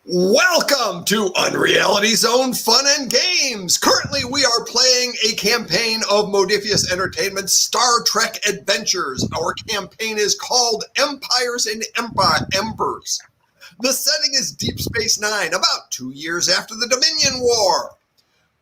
Welcome to Unreality Zone Fun and Games. Currently, we are playing a campaign of Modifius Entertainment's Star Trek Adventures. Our campaign is called Empires and Embers. The setting is Deep Space Nine, about 2 years after the Dominion War.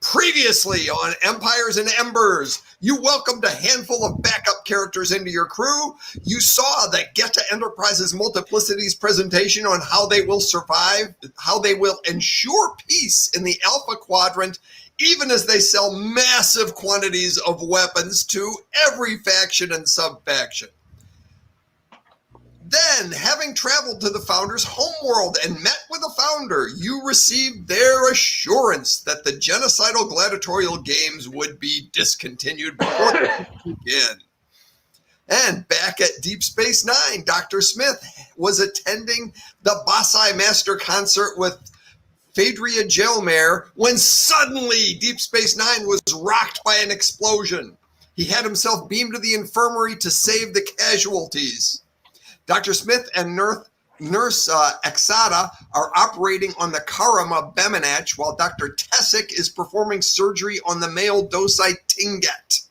Previously on Empires and Embers, you welcomed a handful of backup characters into your crew. You saw the Geta Enterprises Multiplicity's presentation on how they will survive, how they will ensure peace in the Alpha Quadrant, even as they sell massive quantities of weapons to every faction and sub-faction. Then, having traveled to the Founder's homeworld and met with the Founder, you received their assurance that the genocidal gladiatorial games would be discontinued before they begin. And back at Deep Space Nine, Dr. Smith was attending the Basai Master concert with Phaedria Gelmare when suddenly Deep Space Nine was rocked by an explosion. He had himself beamed to the infirmary to save the casualties. Dr. Smith and Nurse Exada are operating on the Karama Bemenach, while Dr. Tessick is performing surgery on the male Dosai Tinget.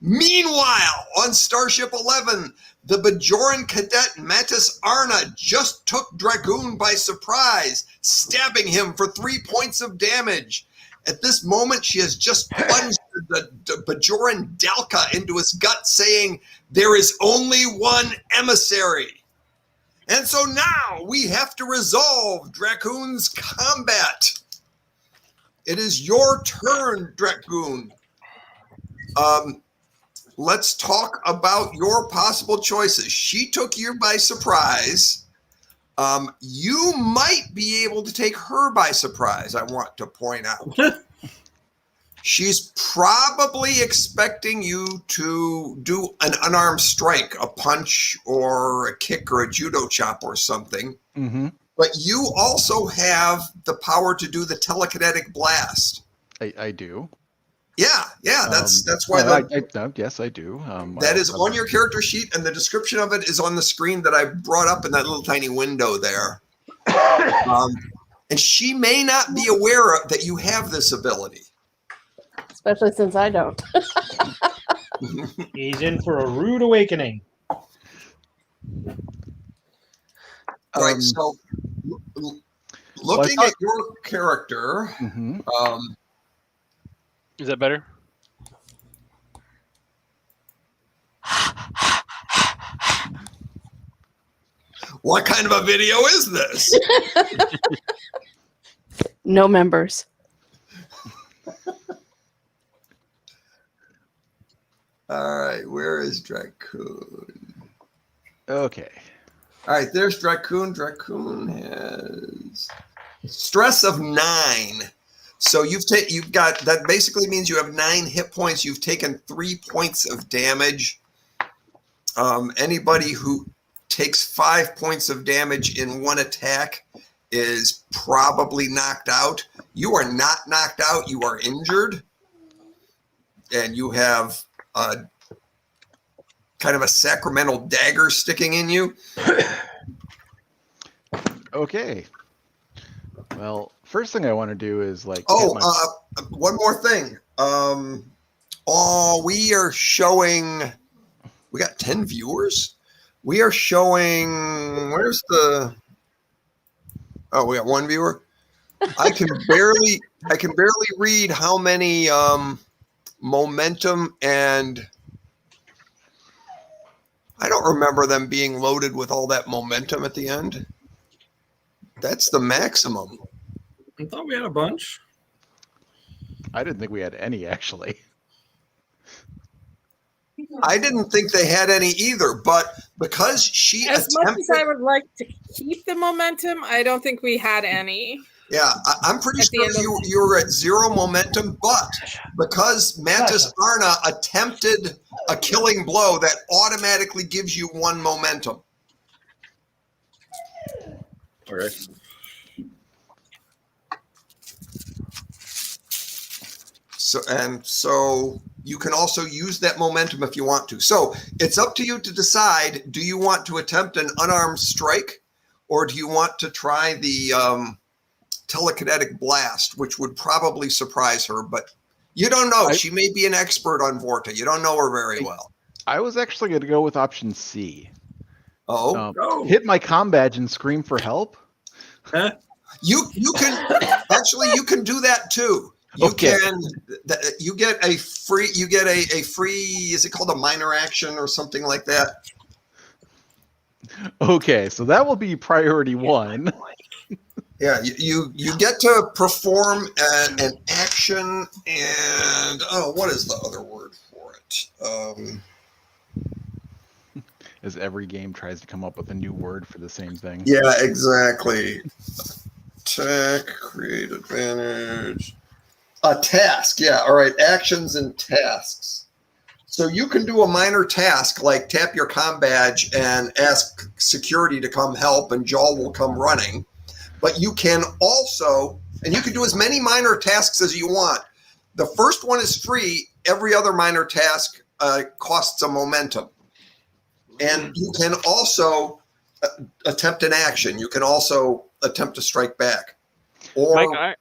Meanwhile, on Starship 11, the Bajoran cadet Mantis Arna just took Dragoon by surprise, stabbing him for 3 points of damage. At this moment, she has just plunged the Bajoran Dalka into his gut, saying, "There is only one emissary." And so now we have to resolve Dragoon's combat. It is your turn, Dragoon. Let's talk about your possible choices. She took you by surprise. You might be able to take her by surprise, I want to point out. She's probably expecting you to do an unarmed strike, a punch or a kick or a judo chop or something. Mm-hmm. But you also have the power to do the telekinetic blast. I do. Yeah, that's why. Yes, I do. That is on your character sheet, and the description of it is on the screen that I brought up in that little tiny window there. And she may not be aware that you have this ability. Especially since I don't. He's in for a rude awakening. Right, so looking at your character, is that better? What kind of a video is this? No members. All right, where is Dracoon? Okay. All right, there's Dracoon. Dracoon has stress of 9. So you've got that. Basically means you have 9 hit points. You've taken 3 points of damage. Anybody who takes 5 points of damage in one attack is probably knocked out. You are not knocked out. You are injured, and you have kind of a sacramental dagger sticking in you. Okay. Well, first thing I want to do is like. One more thing. We are showing. We got 10 viewers. We are showing. Where's the? Oh, we got 1 viewer. I can barely read how many momentum, and I don't remember them being loaded with all that momentum at the end. That's the maximum. I thought we had a bunch. I didn't think we had any, actually. I didn't think they had any either, but because she as much as I would like to keep the momentum, I don't think we had any. Yeah, I'm pretty sure you were at 0 momentum, but because Mantis Arna attempted a killing blow, that automatically gives you 1 momentum. Okay. So you can also use that momentum if you want to. So it's up to you to decide, do you want to attempt an unarmed strike, or do you want to try the telekinetic blast, which would probably surprise her, but you don't know. She may be an expert on Vorta. You don't know her very well. I was actually going to go with option C. Oh, Go. Hit my comm badge and scream for help. Huh? you can actually you can do that too. You Okay. you get a free is it called a minor action or something like that? Okay, so that will be priority 1. Yeah, you get to perform an action, and what is the other word for it? As every game tries to come up with a new word for the same thing. Yeah, exactly. Attack, create advantage. A task, yeah. All right, actions and tasks. So you can do a minor task like tap your comm badge and ask security to come help, and Jaw will come running. But you can also, and you can do as many minor tasks as you want. The first one is free. Every other minor task costs a momentum. And you can also attempt an action. You can also attempt to strike back. Or Mike,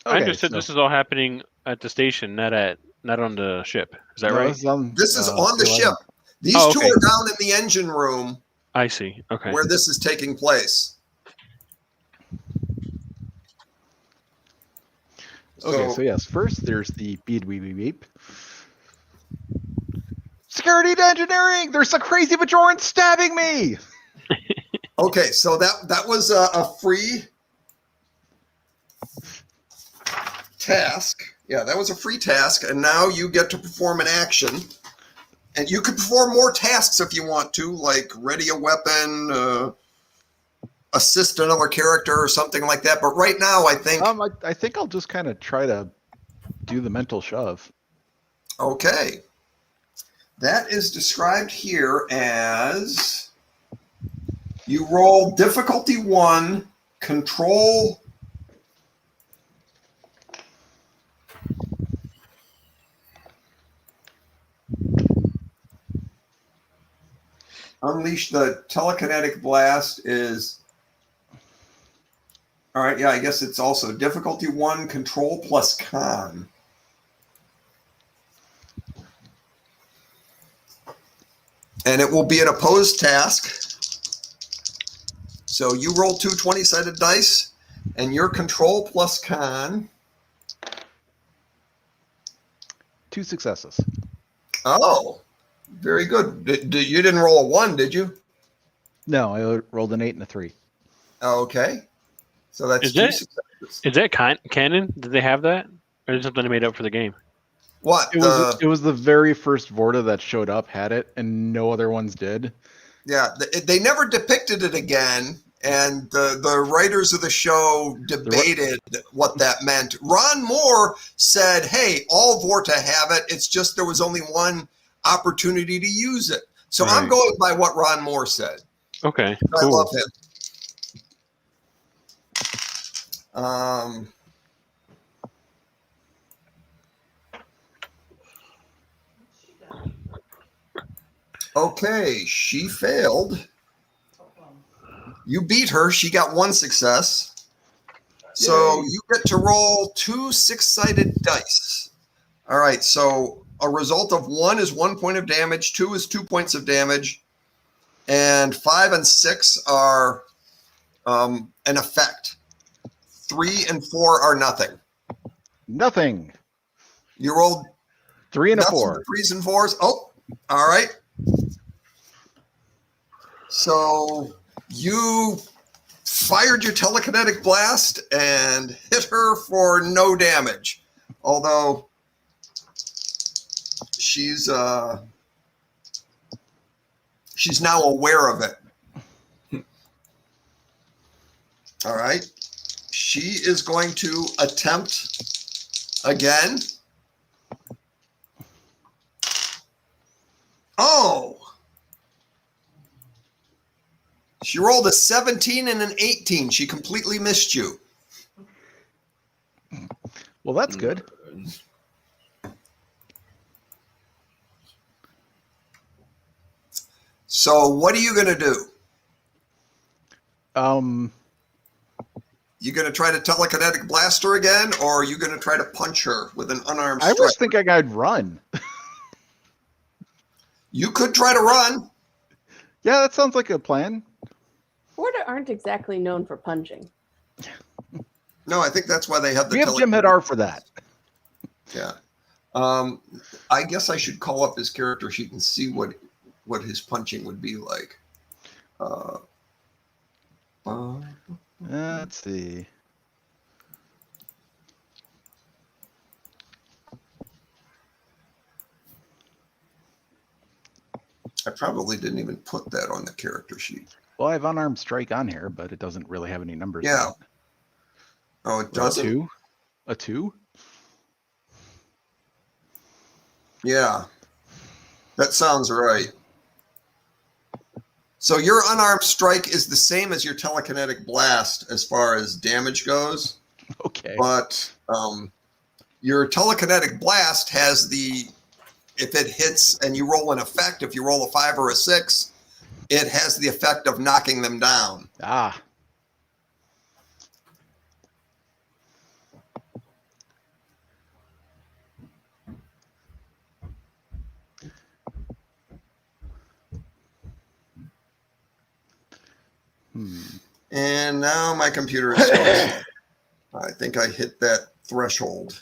I understood this is all happening at the station, not on the ship. Is that right? this is on the 11. ship. These Oh, two okay. are down in the engine room I see. Okay. where this is taking place. Okay, so yes, first there's the beep beep beep beep. Security to engineering! There's a crazy Bajoran stabbing me! Okay, so that was a free task. Yeah, that was a free task, and now you get to perform an action. And you could perform more tasks if you want to, like ready a weapon, assist another character or something like that. But right now, I think... I think I'll just kind of try to do the mental shove. Okay. That is described here as you roll difficulty 1, control... Unleash the telekinetic blast is... All right, yeah, I guess it's also difficulty 1, control plus con. And it will be an opposed task. So you roll 2 20-sided dice, and your control plus con. 2 successes. Oh, very good. You didn't roll a 1, did you? No, I rolled an 8 and a 3. Okay. So that's Is 2 that- successes. Is that canon? Did they have that, or is it something they made up for the game? What? It was the very first Vorta that showed up had it, and no other ones did. Yeah, they never depicted it again, and the writers of the show debated what that meant. Ron Moore said, hey, all Vorta have it. It's just there was only one opportunity to use it. So I'm Right. going by what Ron Moore said. Okay, I cool. love him. Okay, she failed. You beat her. She got 1 success. So Yay. you get to roll 2 6-sided dice. All right, so a result of 1 is 1 point of damage, 2 is 2 points of damage, and 5 and 6 are an effect. 3 and 4 are nothing. Nothing. You rolled 3 and a nothing 4. but 3s and 4s. Oh, all right. So you fired your telekinetic blast and hit her for no damage. Although she's now aware of it. All right. She is going to attempt again. Oh. She rolled a 17 and an 18. She completely missed you. Well, that's good. So what are you going to do? You going to try to telekinetic blast her again, or are you going to try to punch her with an unarmed I strike? was thinking I'd run. You could try to run. Yeah, that sounds like a plan. Florida aren't exactly known for punching. No, I think that's why they have the We have Jim Hadar for that. Yeah. I guess I should call up his character sheet and see what his punching would be like. Let's see. I probably didn't even put that on the character sheet. Well, I have unarmed strike on here, but it doesn't really have any numbers. Yeah. on it. Oh, it doesn't? A 2? Yeah. That sounds right. So your unarmed strike is the same as your telekinetic blast as far as damage goes. Okay. But your telekinetic blast has if it hits and you roll an effect, if you roll a 5 or a 6, it has the effect of knocking them down. Ah. And now my computer is slow. I think I hit that threshold.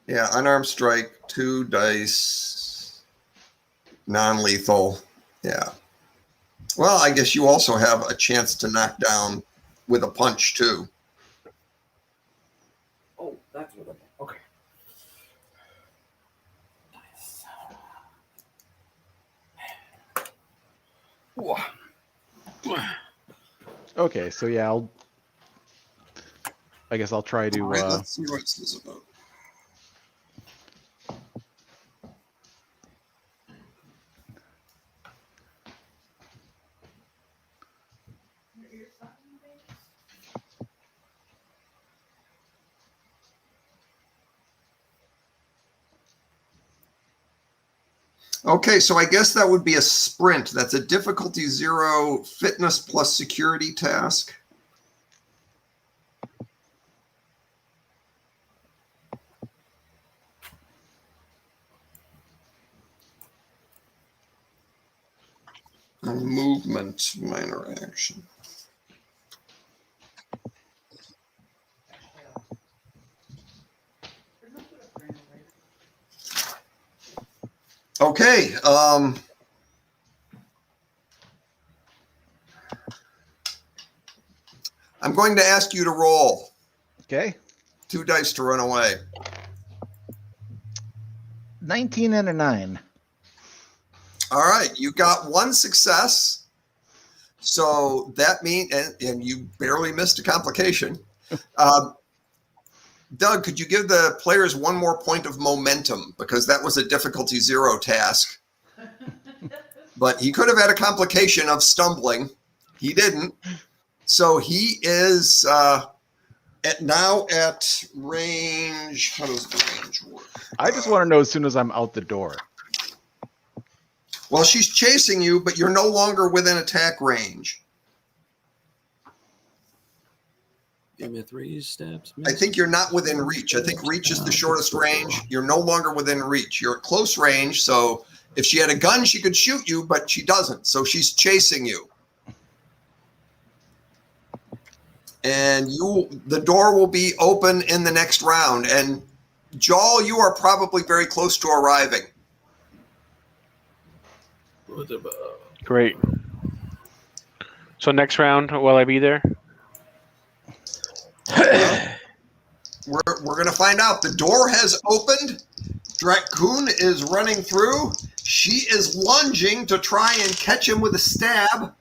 Yeah, unarmed strike, 2 dice, non-lethal. Yeah. Well, I guess you also have a chance to knock down with a punch too. Oh, that's what I okay. Okay, so yeah, I guess I'll try to. All right, let's see what this is about. Okay, so I guess that would be a sprint. That's a difficulty 0 fitness plus security task. And movement, minor action. Okay. I'm going to ask you to roll. Okay. 2 dice to run away. 19 and a 9. All right. You got 1 success. So that means, and you barely missed a complication. Doug, could you give the players 1 more point of momentum? Because that was a difficulty 0 task. But he could have had a complication of stumbling. He didn't. So he is now at range. How does the range work? I just want to know as soon as I'm out the door. Well, she's chasing you, but you're no longer within attack range. Give me 3 steps. I think you're not within reach. I think reach is the shortest range. You're no longer within reach. You're at close range, so if she had a gun, she could shoot you, but she doesn't. So she's chasing you. And the door will be open in the next round. And Jal, you are probably very close to arriving. Great. So next round, will I be there? We're going to find out. The door has opened. Dracoon is running through. She is lunging to try and catch him with a stab.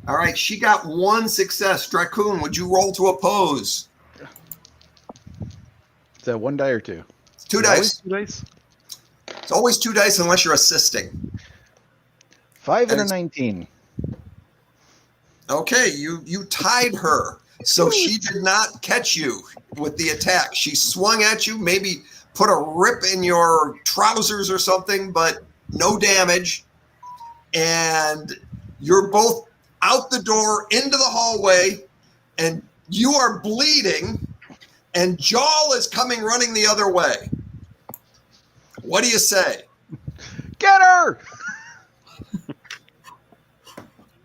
All right, she got 1 success. Dracoon, would you roll to oppose? Is that 1 die or 2? 2 dice. 2 dice? It's always 2 dice unless you're assisting. 5 and a 19. Okay, you tied her. So she did not catch you with the attack. She swung at you, maybe put a rip in your trousers or something, but no damage. and you're both out the door into the hallway, and you are bleeding, and Jawl is coming running the other way. What do you say? Get her!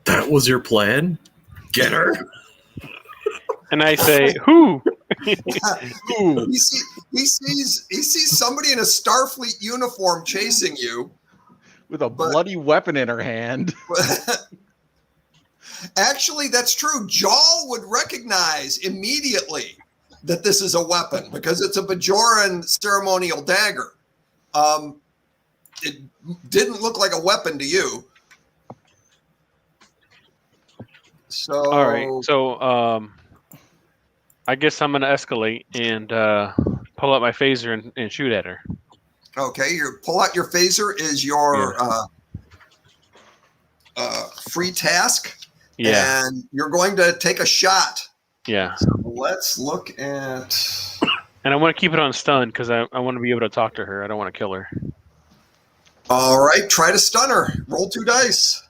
That was your plan? Get her? And I say, who? Ooh. He sees somebody in a Starfleet uniform chasing you. With a bloody weapon in her hand. Actually, that's true. Jawl would recognize immediately that this is a weapon because it's a Bajoran ceremonial dagger. It didn't look like a weapon to you. So, All right. So I guess I'm going to escalate and pull out my phaser and shoot at her. okay, you pull out your phaser is your free task. Yeah. And you're going to take a shot. Yeah. So let's look at. And I want to keep it on stun because I want to be able to talk to her. I don't want to kill her. All right, try to stun her. Roll 2 dice.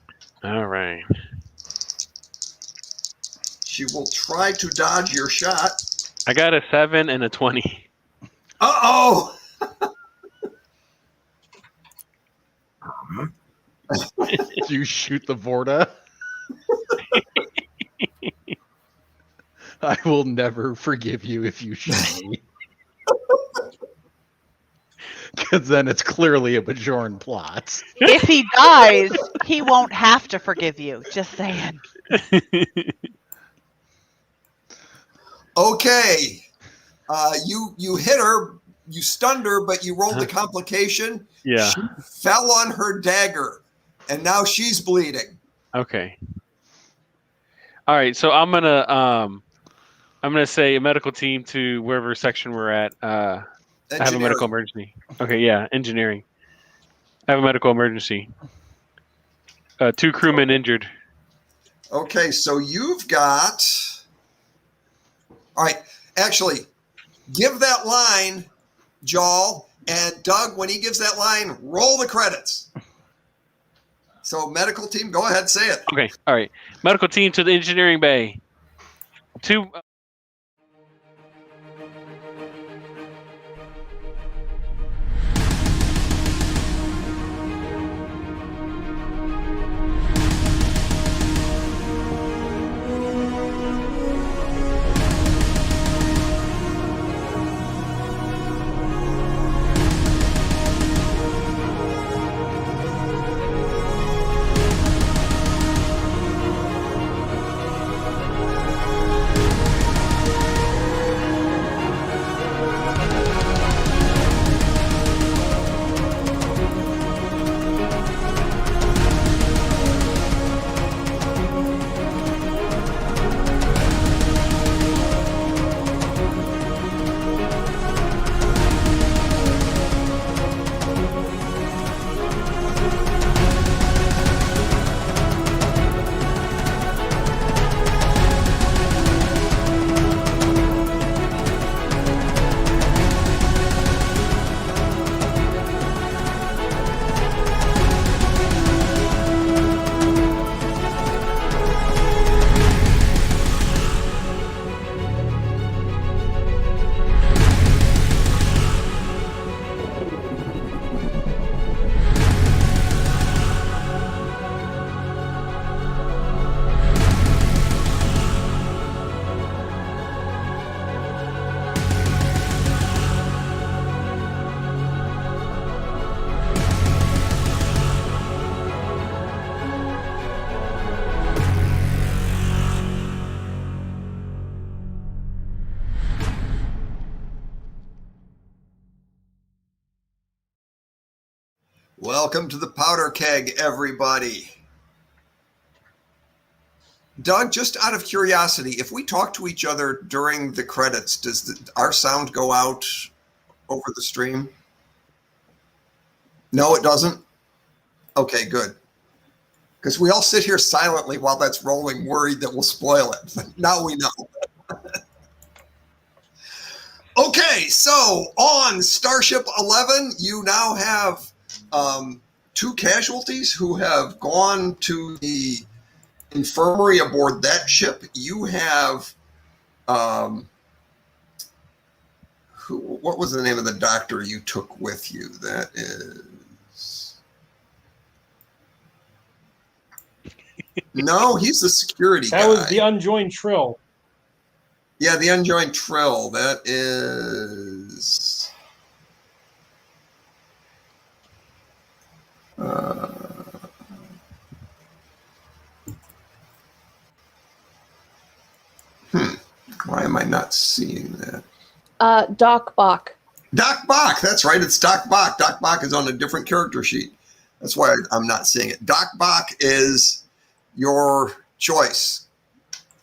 All right. She will try to dodge your shot. I got a 7 and a 20. Uh-oh! You shoot the Vorta. I will never forgive you if you shoot me. Because then it's clearly a Bajoran plot. If he dies, he won't have to forgive you. Just saying. Okay. You hit her, you stunned her, but you rolled the complication. Yeah. She fell on her dagger, and now she's bleeding. Okay. All right. So I'm gonna say a medical team to wherever section we're at. I have a medical emergency. Okay. Yeah. Engineering. I have a medical emergency. 2 crewmen injured. Okay, so you've got. All right, actually, give that line, Jawl, and Doug, when he gives that line, roll the credits. So, medical team, go ahead, say it. Okay. All right. Medical team to the engineering bay. 2. Welcome to the Powder Keg, everybody. Doug, just out of curiosity, if we talk to each other during the credits, does our sound go out over the stream? No, it doesn't? Okay, good. Because we all sit here silently while that's rolling, worried that we'll spoil it. Now we know. Okay, so on Starship 11, you now have 2 2 casualties who have gone to the infirmary aboard that ship. You have, what was the name of the doctor you took with you? That is... No, he's the security guy. That was the unjoined Trill. Yeah, the unjoined Trill. That is... Why am I not seeing that? Doc Bach. Doc Bach, that's right. It's Doc Bach. Doc Bach is on a different character sheet. That's why I'm not seeing it. Doc Bach is your choice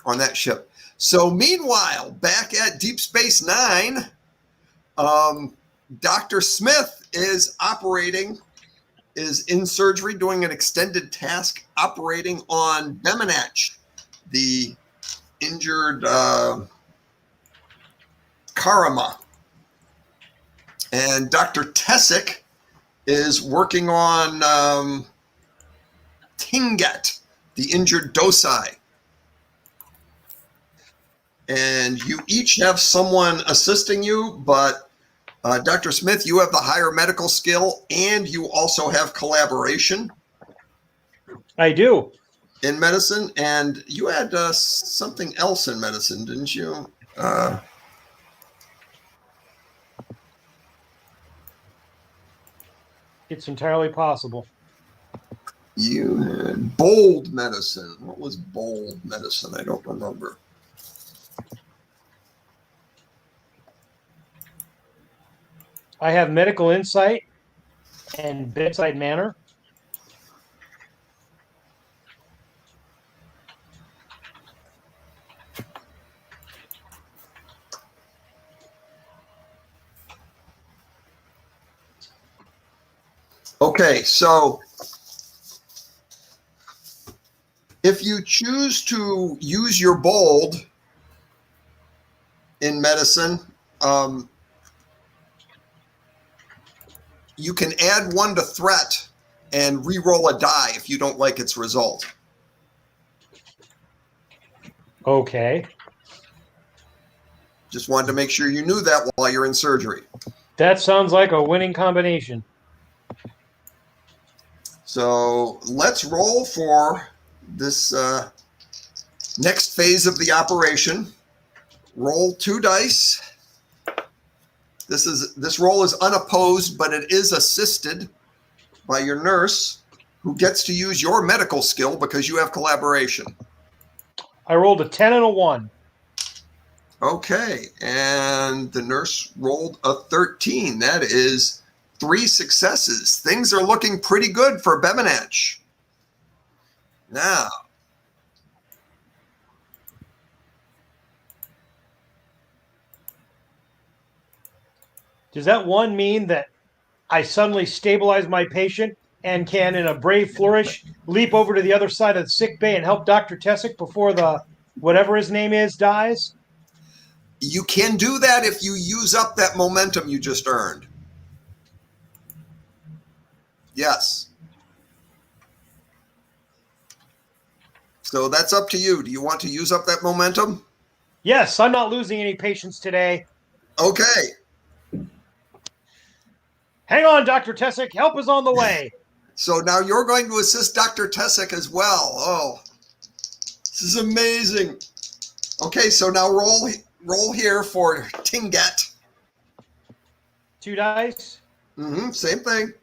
on that ship. So meanwhile, back at Deep Space Nine, Dr. Smith is in surgery doing an extended task operating on Bemenach, the injured Karama. And Dr. Tessick is working on Tingat, the injured Dosai. And you each have someone assisting you, but Dr. Smith, you have the higher medical skill, and you also have collaboration. I do. In medicine, and you had something else in medicine, didn't you? It's entirely possible. You had bold medicine. What was bold medicine? I don't remember. I have medical insight and bedside manner. Okay, so if you choose to use your bold in medicine, you can add 1 to threat and re-roll a die if you don't like its result. Okay. Just wanted to make sure you knew that while you're in surgery. That sounds like a winning combination. So let's roll for this next phase of the operation. Roll 2 dice. This roll is unopposed, but it is assisted by your nurse, who gets to use your medical skill because you have collaboration. I rolled a 10 and a 1. Okay, and the nurse rolled a 13. That is 3 successes. Things are looking pretty good for Bemenach. Now, Does that 1 mean that I suddenly stabilize my patient and can, in a brave flourish, leap over to the other side of the sick bay and help Dr. Tessick before the whatever his name is dies? you can do that if you use up that momentum you just earned. Yes. So that's up to you. Do you want to use up that momentum? Yes, I'm not losing any patients today. Okay. Hang on, Dr. Tessick. Help is on the way. So now you're going to assist Dr. Tessick as well. Oh, this is amazing. Okay, so now roll here for Tingat. 2 dice. Same thing.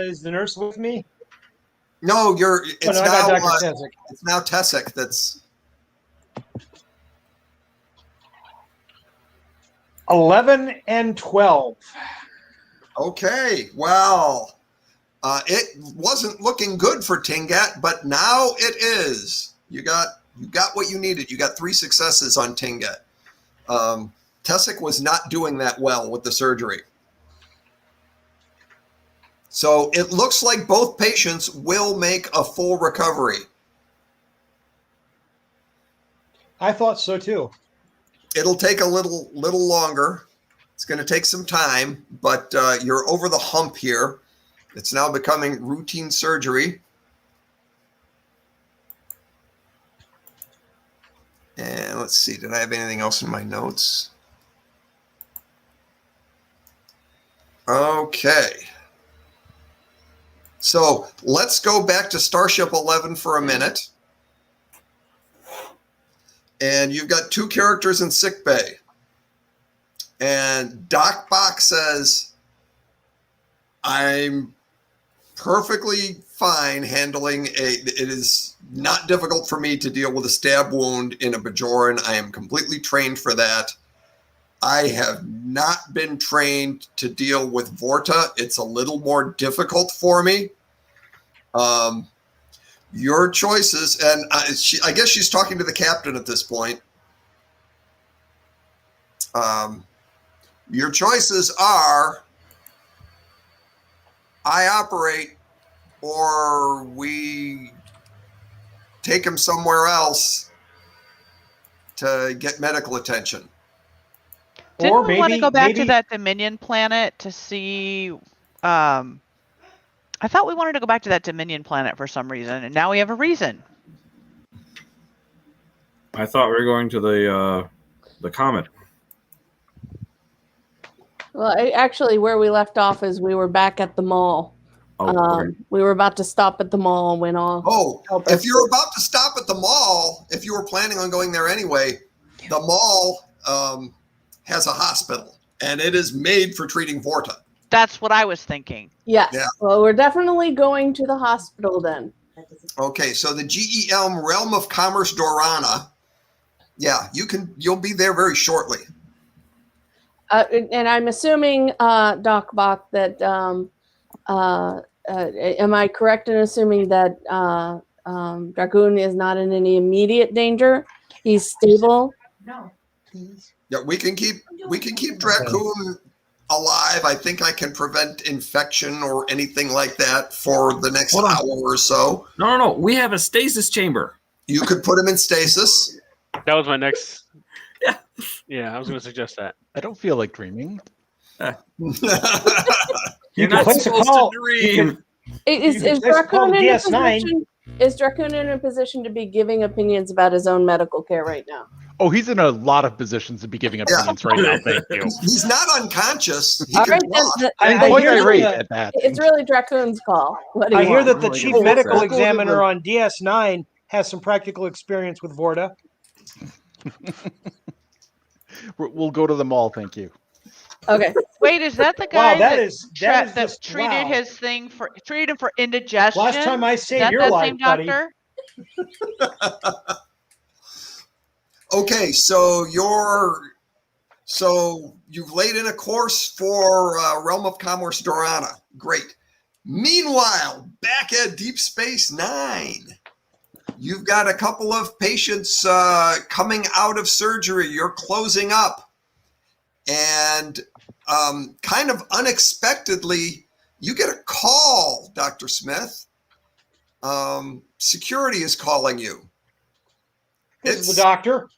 Is the nurse with me? No, I got Dr. Tessick. It's now Tessick that's 11 and 12. okay. Well, it wasn't looking good for Tingat, but now it is. You got what you needed. You got 3 successes on Tingat. Tessick was not doing that well with the surgery. So it looks like both patients will make a full recovery. I thought so too. It'll take a little longer. It's going to take some time, but you're over the hump here. It's now becoming routine surgery. And let's see, did I have anything else in my notes? Okay. So let's go back to Starship 11 for a minute. And you've got 2 characters in sickbay. And Doc Bach says, I'm perfectly fine handling it is not difficult for me to deal with a stab wound in a Bajoran. I am completely trained for that. I have not been trained to deal with Vorta. It's a little more difficult for me. Your choices, and I guess she's talking to the captain at this point. Your choices are I operate or we take him somewhere else to get medical attention. Didn't Or we want to maybe- go back maybe- to that Dominion planet to see? I thought we wanted to go back to that Dominion planet for some reason, and now we have a reason. I thought we were going to the comet. Well, actually, where we left off is we were back at the mall. Oh, okay. We were about to stop at the mall and went off. Oh, Help if us. you're about to stop at the mall, if you were planning on going there anyway, the mall has a hospital, and it is made for treating Vorta. That's what I was thinking. Yes. Yeah. Well, we're definitely going to the hospital then. Okay, so the GEM Realm of Commerce Dorana. Yeah, you'll be there very shortly. And I'm assuming, Doc Bach, that am I correct in assuming that Dragoon is not in any immediate danger? He's stable. Yeah, we can keep Dracoon alive. I think I can prevent infection or anything like that for the next Hold on. hour or so. No. We have a stasis chamber. You could put him in stasis. That was my next. Yeah. Yeah, I was going to suggest that. I don't feel like dreaming. You're You can not place a supposed call. to dream. Is You can place a call Dracoon to in a DS9. position? Is Dracoon in a position to be giving opinions about his own medical care right now? Oh, he's in a lot of positions to be giving opinions right now. Thank you. He's not unconscious. He All can right, walk. then, I- I'm I quite hear that irate the- at that. it's really Dracoon's call. What do you I hear want? that the Oh, chief yeah. medical We'll go to examiner the- on DS9 has some practical experience with Vorta. We'll go to the mall. Thank you. Okay. Wait, is that the Wow, guy that is that just treated wow. his thing treated him for indigestion? Last time I is saved that your that life, same buddy. doctor? Okay, so you've laid in a course for Realm of Commerce Dorana. Great. Meanwhile, back at Deep Space Nine, you've got a couple of patients coming out of surgery. You're closing up. And kind of unexpectedly, you get a call, Dr. Smith. Security is calling you. This is the doctor.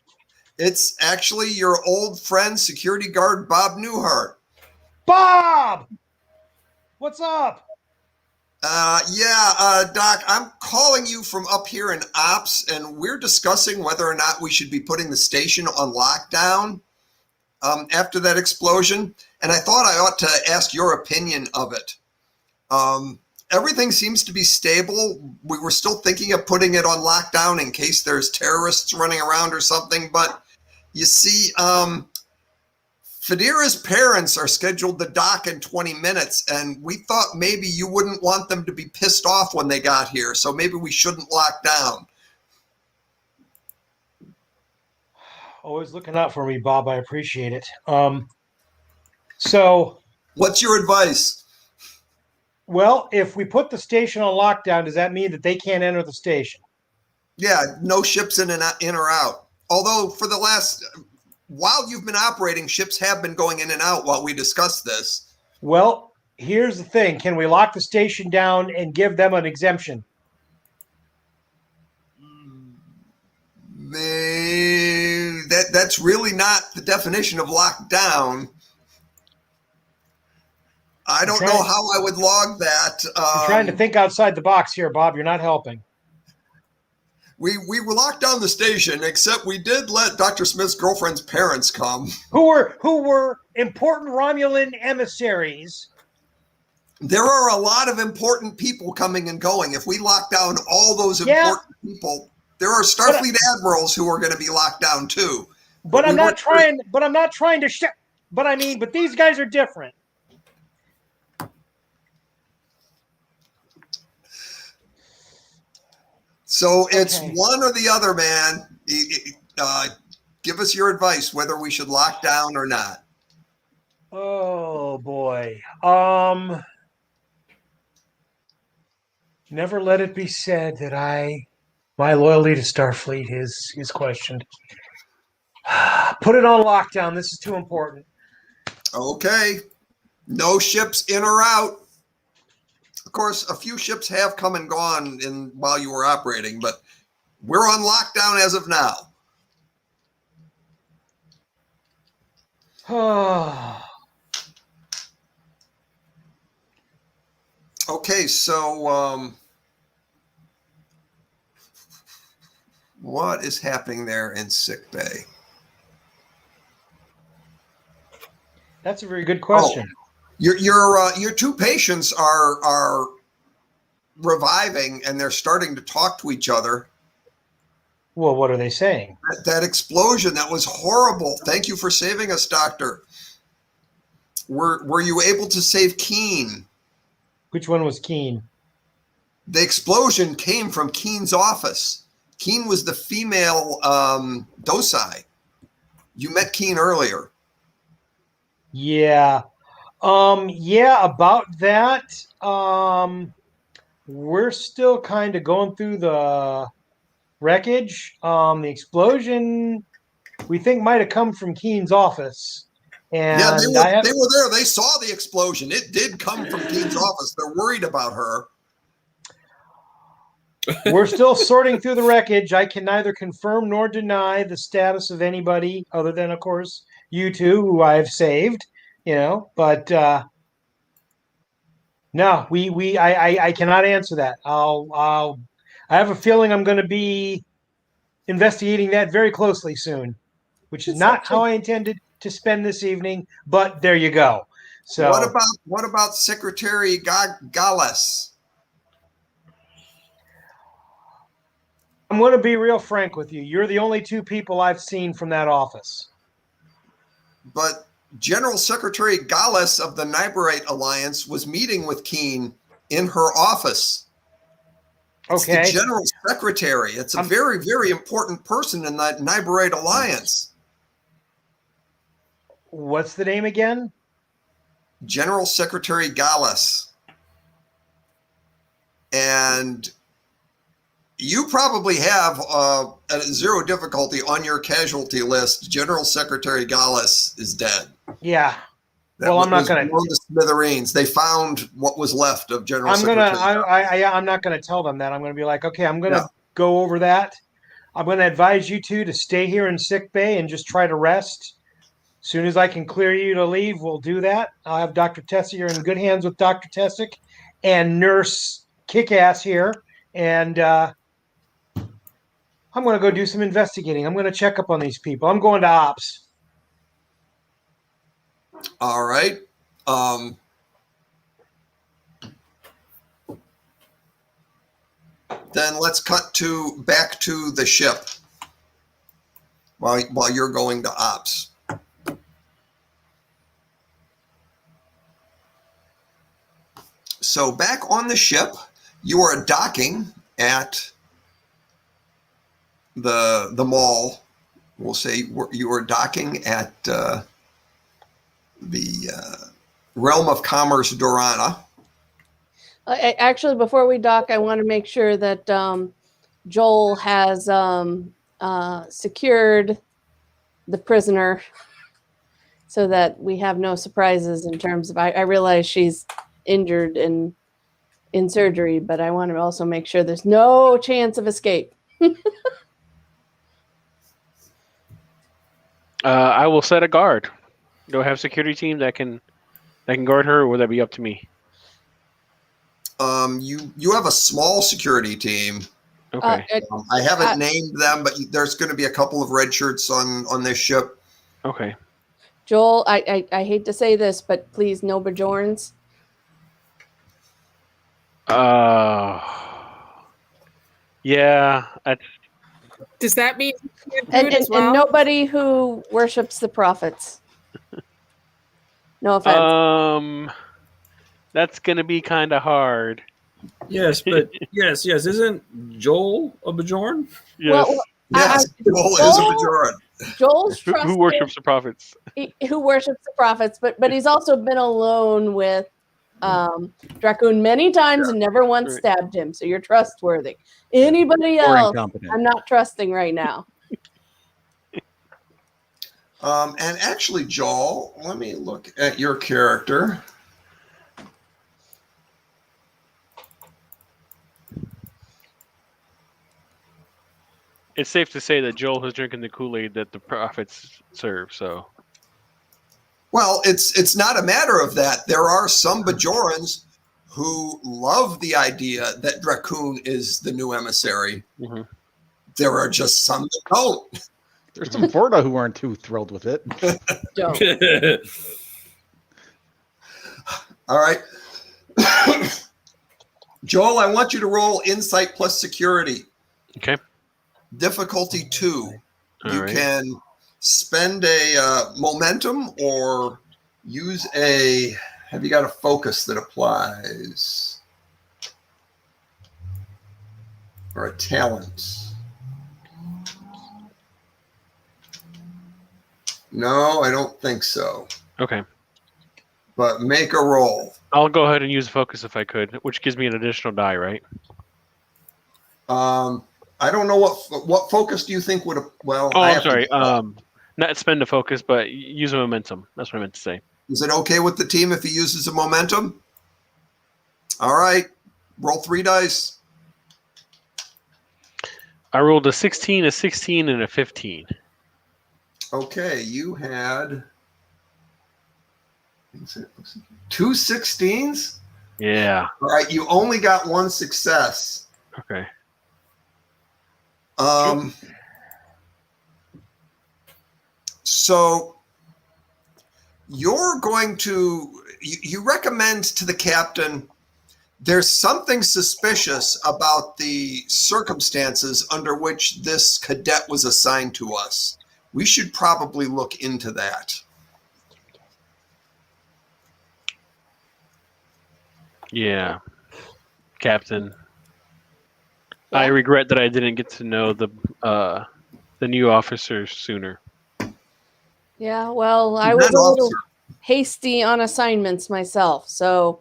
It's actually your old friend, security guard Bob Newhart. Bob! What's up? Doc, I'm calling you from up here in Ops, and we're discussing whether or not we should be putting the station on lockdown after that explosion. And I thought I ought to ask your opinion of it. Everything seems to be stable. We were still thinking of putting it on lockdown in case there's terrorists running around or something. But you see, Fadira's parents are scheduled to dock in 20 minutes, and we thought maybe you wouldn't want them to be pissed off when they got here, so maybe we shouldn't lock down. Always looking out for me, Bob. I appreciate it. So, What's your advice? well, if we put the station on lockdown, does that mean that they can't enter the station? Yeah, no ships in or out. Although while you've been operating, ships have been going in and out while we discuss this. Well, here's the thing. Can we lock the station down and give them an exemption? That's really not the definition of lockdown. I don't know how I would log that. I'm trying to think outside the box here, Bob. You're not helping. We were locked down the station, except we did let Dr. Smith's girlfriend's parents come. Who were important Romulan emissaries. There are a lot of important people coming and going. If we lock down all those important people, there are Starfleet admirals who are going to be locked down too. But I'm not trying to but these guys are different. So it's one or the other, man. Give us your advice whether we should lock down or not. Oh boy. Never let it be said that my loyalty to Starfleet is questioned. Put it on lockdown. This is too important. Okay. No ships in or out. Of course, a few ships have come and gone while you were operating, but we're on lockdown as of now. Okay, so what is happening there in sickbay? That's a very good question. Your two patients are reviving, and they're starting to talk to each other. Well, what are they saying? That explosion, that was horrible. Thank you for saving us, Doctor. Were you able to save Keen? Which one was Keen? The explosion came from Keen's office. Keen was the female docile. You met Keen earlier. Yeah. About that. We're still kind of going through the wreckage. The explosion we think might have come from Keen's office. And yeah, they were there. They saw the explosion. It did come from Keen's office. They're worried about her. We're still sorting through the wreckage. I can neither confirm nor deny the status of anybody other than, of course, you two, who I've saved. But no, I cannot answer that. I have a feeling I'm going to be investigating that very closely soon, which is not how I intended to spend this evening. But there you go. So what about Secretary Gales? I'm going to be real frank with you. You're the only two people I've seen from that office. But General Secretary Gales of the Niberite Alliance was meeting with Keen in her office. It's the General Secretary. It's a very, very important person in that Niberite Alliance. What's the name again? General Secretary Gales. And you probably have at zero difficulty on your casualty list. General Secretary Gales is dead. Yeah. I'm not going to smithereens. They found what was left of General Secretary. I'm not going to tell them that. I'm going to be like, okay, I'm going to go over that. I'm going to advise you two to stay here in sick bay and just try to rest. As soon as I can clear you to leave, we'll do that. I'll have Dr. Tessick. You're in good hands with Dr. Tessick and Nurse Kickass here. And I'm going to go do some investigating. I'm going to check up on these people. I'm going to ops. All right. Then let's cut back to the ship while you're going to ops. So back on the ship, you are docking at the mall. We'll say you are docking at the Realm of Commerce Dorana. Actually, before we dock, I want to make sure that Joel has secured the prisoner so that we have no surprises in terms of, I realize she's injured and in surgery, but I want to also make sure there's no chance of escape. I will set a guard. Do I have a security team that can that can guard her, or would that be up to me? You have a small security team. Okay. I haven't named them, but there's going to be a couple of red shirts on this ship. Okay. Joel, I hate to say this, but please, no Bajorans. Yeah. That's Does that mean you can't do it as well? And nobody who worships the prophets. No offense. That's gonna be kind of hard. Yes, but yes. Isn't Joel a Bajoran? Yes. Well, Yes, Joel is a Bajoran. Joel's who trusted, worships the prophets? who worships the prophets, but he's also been alone with Dracoon many times and never once stabbed him. So you're trustworthy. Anybody Or else, incompetent. I'm not trusting right now. And actually, Joel, let me look at your character. It's safe to say that Joel is drinking the Kool-Aid that the prophets serve. So, well, it's not a matter of that. There are some Bajorans who love the idea that Dracoon is the new emissary. Mm-hmm. There are just some that don't. There's some Vorta who aren't too thrilled with it. Don't. All right. Joel, I want you to roll insight plus security. Okay. Difficulty 2. All You right. can spend a momentum or use a. Have you got a focus that applies? Or a talent? No, I don't think so. Okay. But make a roll. I'll go ahead and use focus if I could, which gives me an additional die, right? I don't know what focus do you think would have. Well, Oh, I I'm have to- sorry. Not spend a focus, but use a momentum. That's what I meant to say. Is it okay with the team if he uses a momentum? All right, roll 3 dice. I rolled a 16, a 16, and a 15. Okay, you had 2 16s. Yeah. All right, you only got 1 success. Okay. So you're going to you recommend to the captain there's something suspicious about the circumstances under which this cadet was assigned to us. We should probably look into that. Yeah. Captain. I regret that I didn't get to know the new officers sooner. Yeah, well, I was a little hasty on assignments myself, so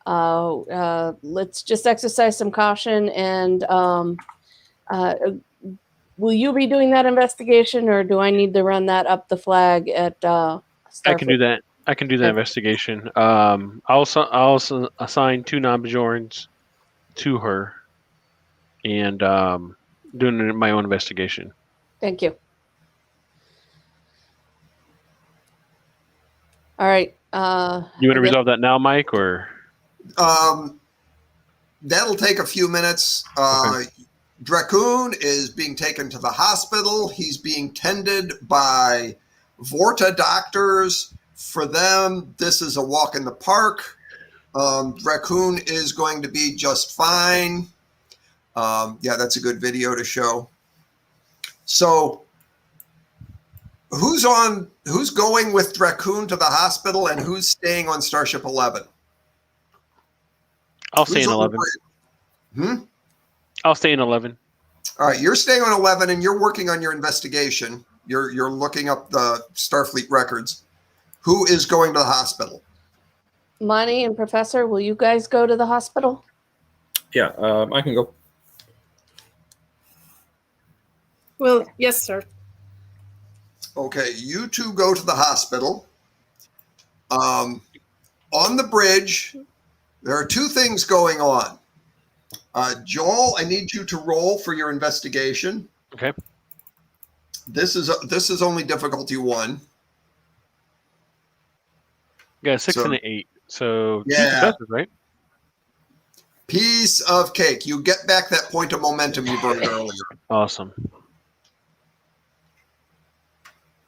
let's just exercise some caution. And will you be doing that investigation, or do I need to run that up the flag at Starfleet? I can do that. I can do the investigation. I'll also assign 2 non-Bajorans to her, and doing my own investigation. Thank you. All right. You want to resolve that now, Mike, or? That'll take a few minutes. Okay. Dracoon is being taken to the hospital. He's being tended by Vorta doctors. For them, this is a walk in the park. Dracoon is going to be just fine. Yeah, that's a good video to show. So who's going with Dracoon to the hospital, and who's staying on Starship 11? I'll stay in 11. I'll stay in 11. All right, you're staying on 11, and you're working on your investigation. You're looking up the Starfleet records. Who is going to the hospital? Monty and Professor, will you guys go to the hospital? Yeah, I can go. Well, yes, sir. Okay, you two go to the hospital. On the bridge, there are 2 things going on. Joel, I need you to roll for your investigation. Okay. This is only difficulty 1. Got a 6 So- and an 8. So two Yeah. successes, right? Piece of cake. You get back that point of momentum you burned earlier. Awesome.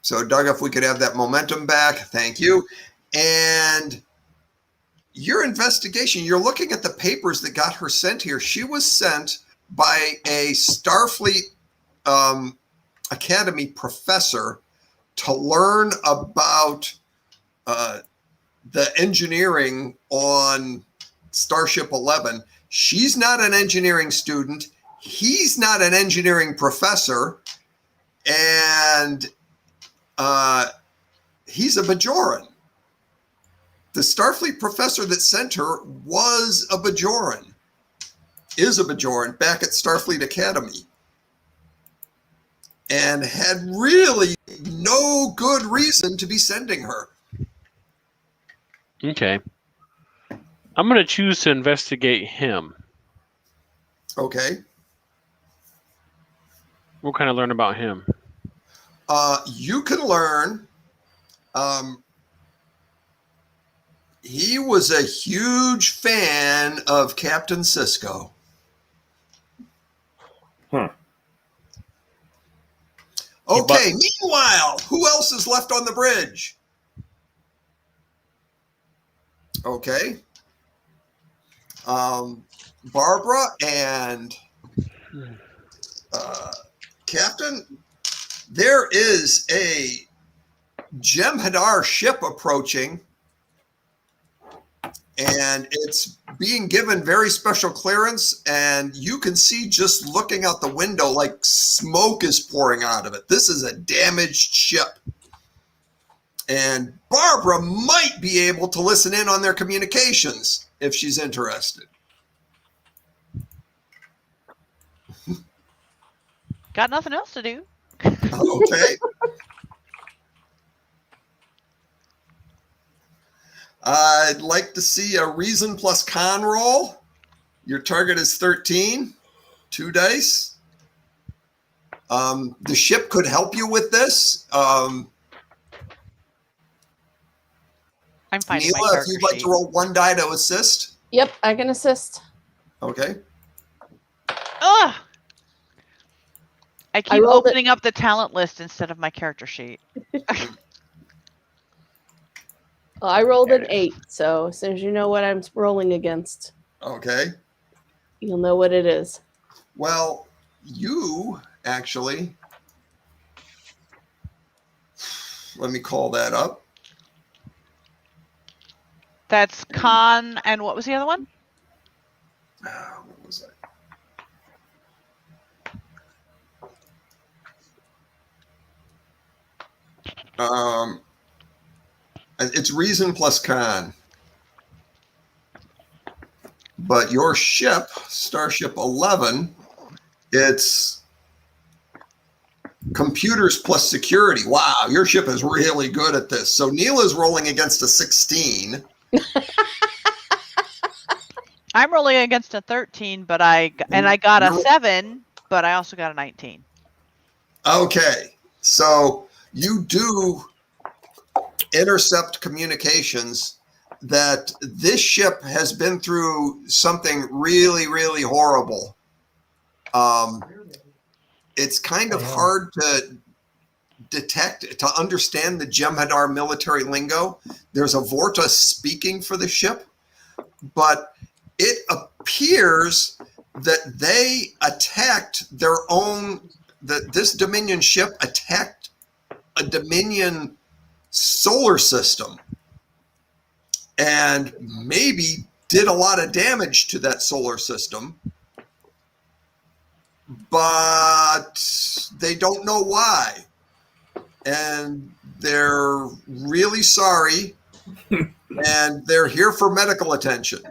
So, Doug, if we could have that momentum back, thank you. And your investigation, you're looking at the papers that got her sent here. She was sent by a Starfleet Academy professor to learn about the engineering on Starship 11. She's not an engineering student. He's not an engineering professor. And he's a Bajoran. The Starfleet professor that sent her was a Bajoran, is a Bajoran back at Starfleet Academy, and had really no good reason to be sending her. Okay. I'm going to choose to investigate him. Okay. What can I learn about him? You can learn he was a huge fan of Captain Sisko. Okay, meanwhile, who else is left on the bridge? Okay. Barbara and Captain, there is a Jem'Hadar ship approaching, and it's being given very special clearance, and you can see just looking out the window like smoke is pouring out of it. This is a damaged ship. And Barbara might be able to listen in on their communications if she's interested. Got nothing else to do. Okay. I'd like to see a reason plus con roll. Your target is 13, 2 dice. The ship could help you with this. I'm finding my Neela, if character you'd like sheet. to roll 1 die to assist. Yep, I can assist. Okay. Ugh! I keep rolled it. opening up the talent list instead of my character sheet. Well, I rolled There an it is. 8, so as soon as you know what I'm rolling against, Okay. you'll know what it is. Well, you actually, let me call that up. That's con, and what was the other one? What was that? It's reason plus con. But your ship, Starship 11, it's computers plus security. Wow, your ship is really good at this. So Neela's rolling against a 16. I'm rolling against a 13, but I got a 7, but I also got a 19. Okay, so you do intercept communications that this ship has been through something really, really horrible. It's kind of hard to detect, to understand the Jem'Hadar military lingo. There's a Vorta speaking for the ship, but it appears that they attacked their own, that this Dominion ship attacked a Dominion solar system and maybe did a lot of damage to that solar system, but they don't know why. And they're really sorry, and they're here for medical attention.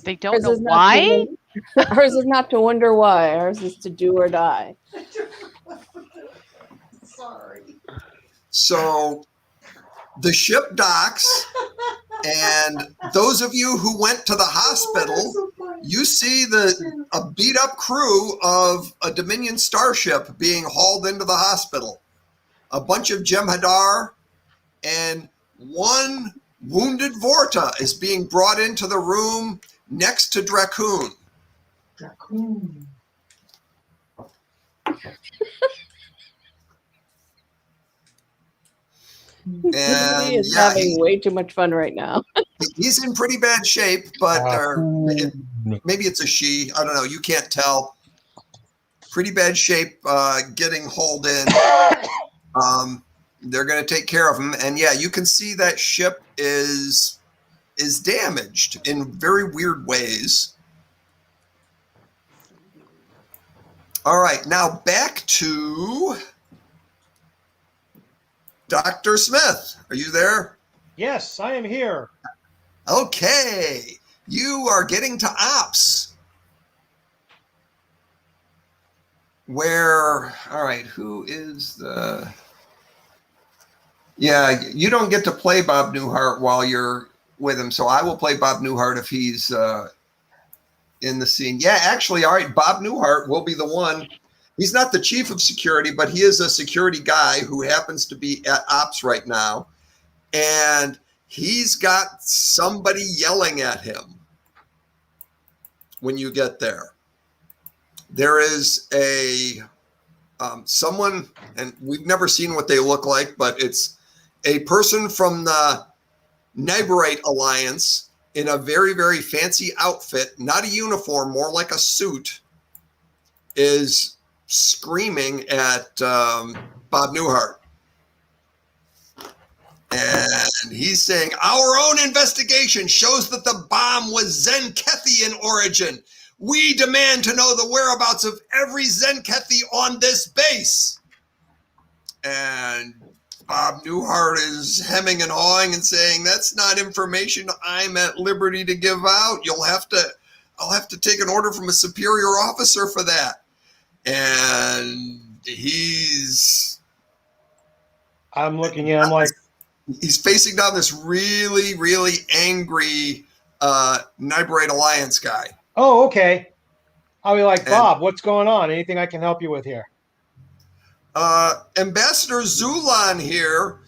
They don't Ours know is not to why? won- Ours is not to wonder why. Ours is to do or die. So the ship docks, and those of you who went to the hospital, you see a beat up crew of a Dominion starship being hauled into the hospital. A bunch of Jem'Hadar and one wounded Vorta is being brought into the room next to Dracoon. Dracoon. And He is having way too much fun right now. he's in pretty bad shape, but maybe it's a she. I don't know. You can't tell. Pretty bad shape, getting hauled in. They're going to take care of him, and yeah, you can see that ship is damaged in very weird ways. All right, now back to Dr. Smith. Are you there? Yes, I am here. Okay, you are getting to ops. All right, who is the... Yeah, you don't get to play Bob Newhart while you're with him, so I will play Bob Newhart if he's in the scene. Yeah, actually, all right, Bob Newhart will be the one. He's not the chief of security, but he is a security guy who happens to be at ops right now, and he's got somebody yelling at him when you get there. There is someone, and we've never seen what they look like, but it's a person from the Niberite Alliance in a very, very fancy outfit, not a uniform, more like a suit, is screaming at Bob Newhart. And he's saying, our own investigation shows that the bomb was Zenkethi in origin. We demand to know the whereabouts of every Zenkethi on this base. And Bob Newhart is hemming and hawing and saying, that's not information I'm at liberty to give out. I'll have to take an order from a superior officer for that. And I'm looking at him like, he's facing down this really, really angry Niberite Alliance guy. oh, okay. I'll be like, Bob, what's going on? Anything I can help you with here? Ambassador Zulan here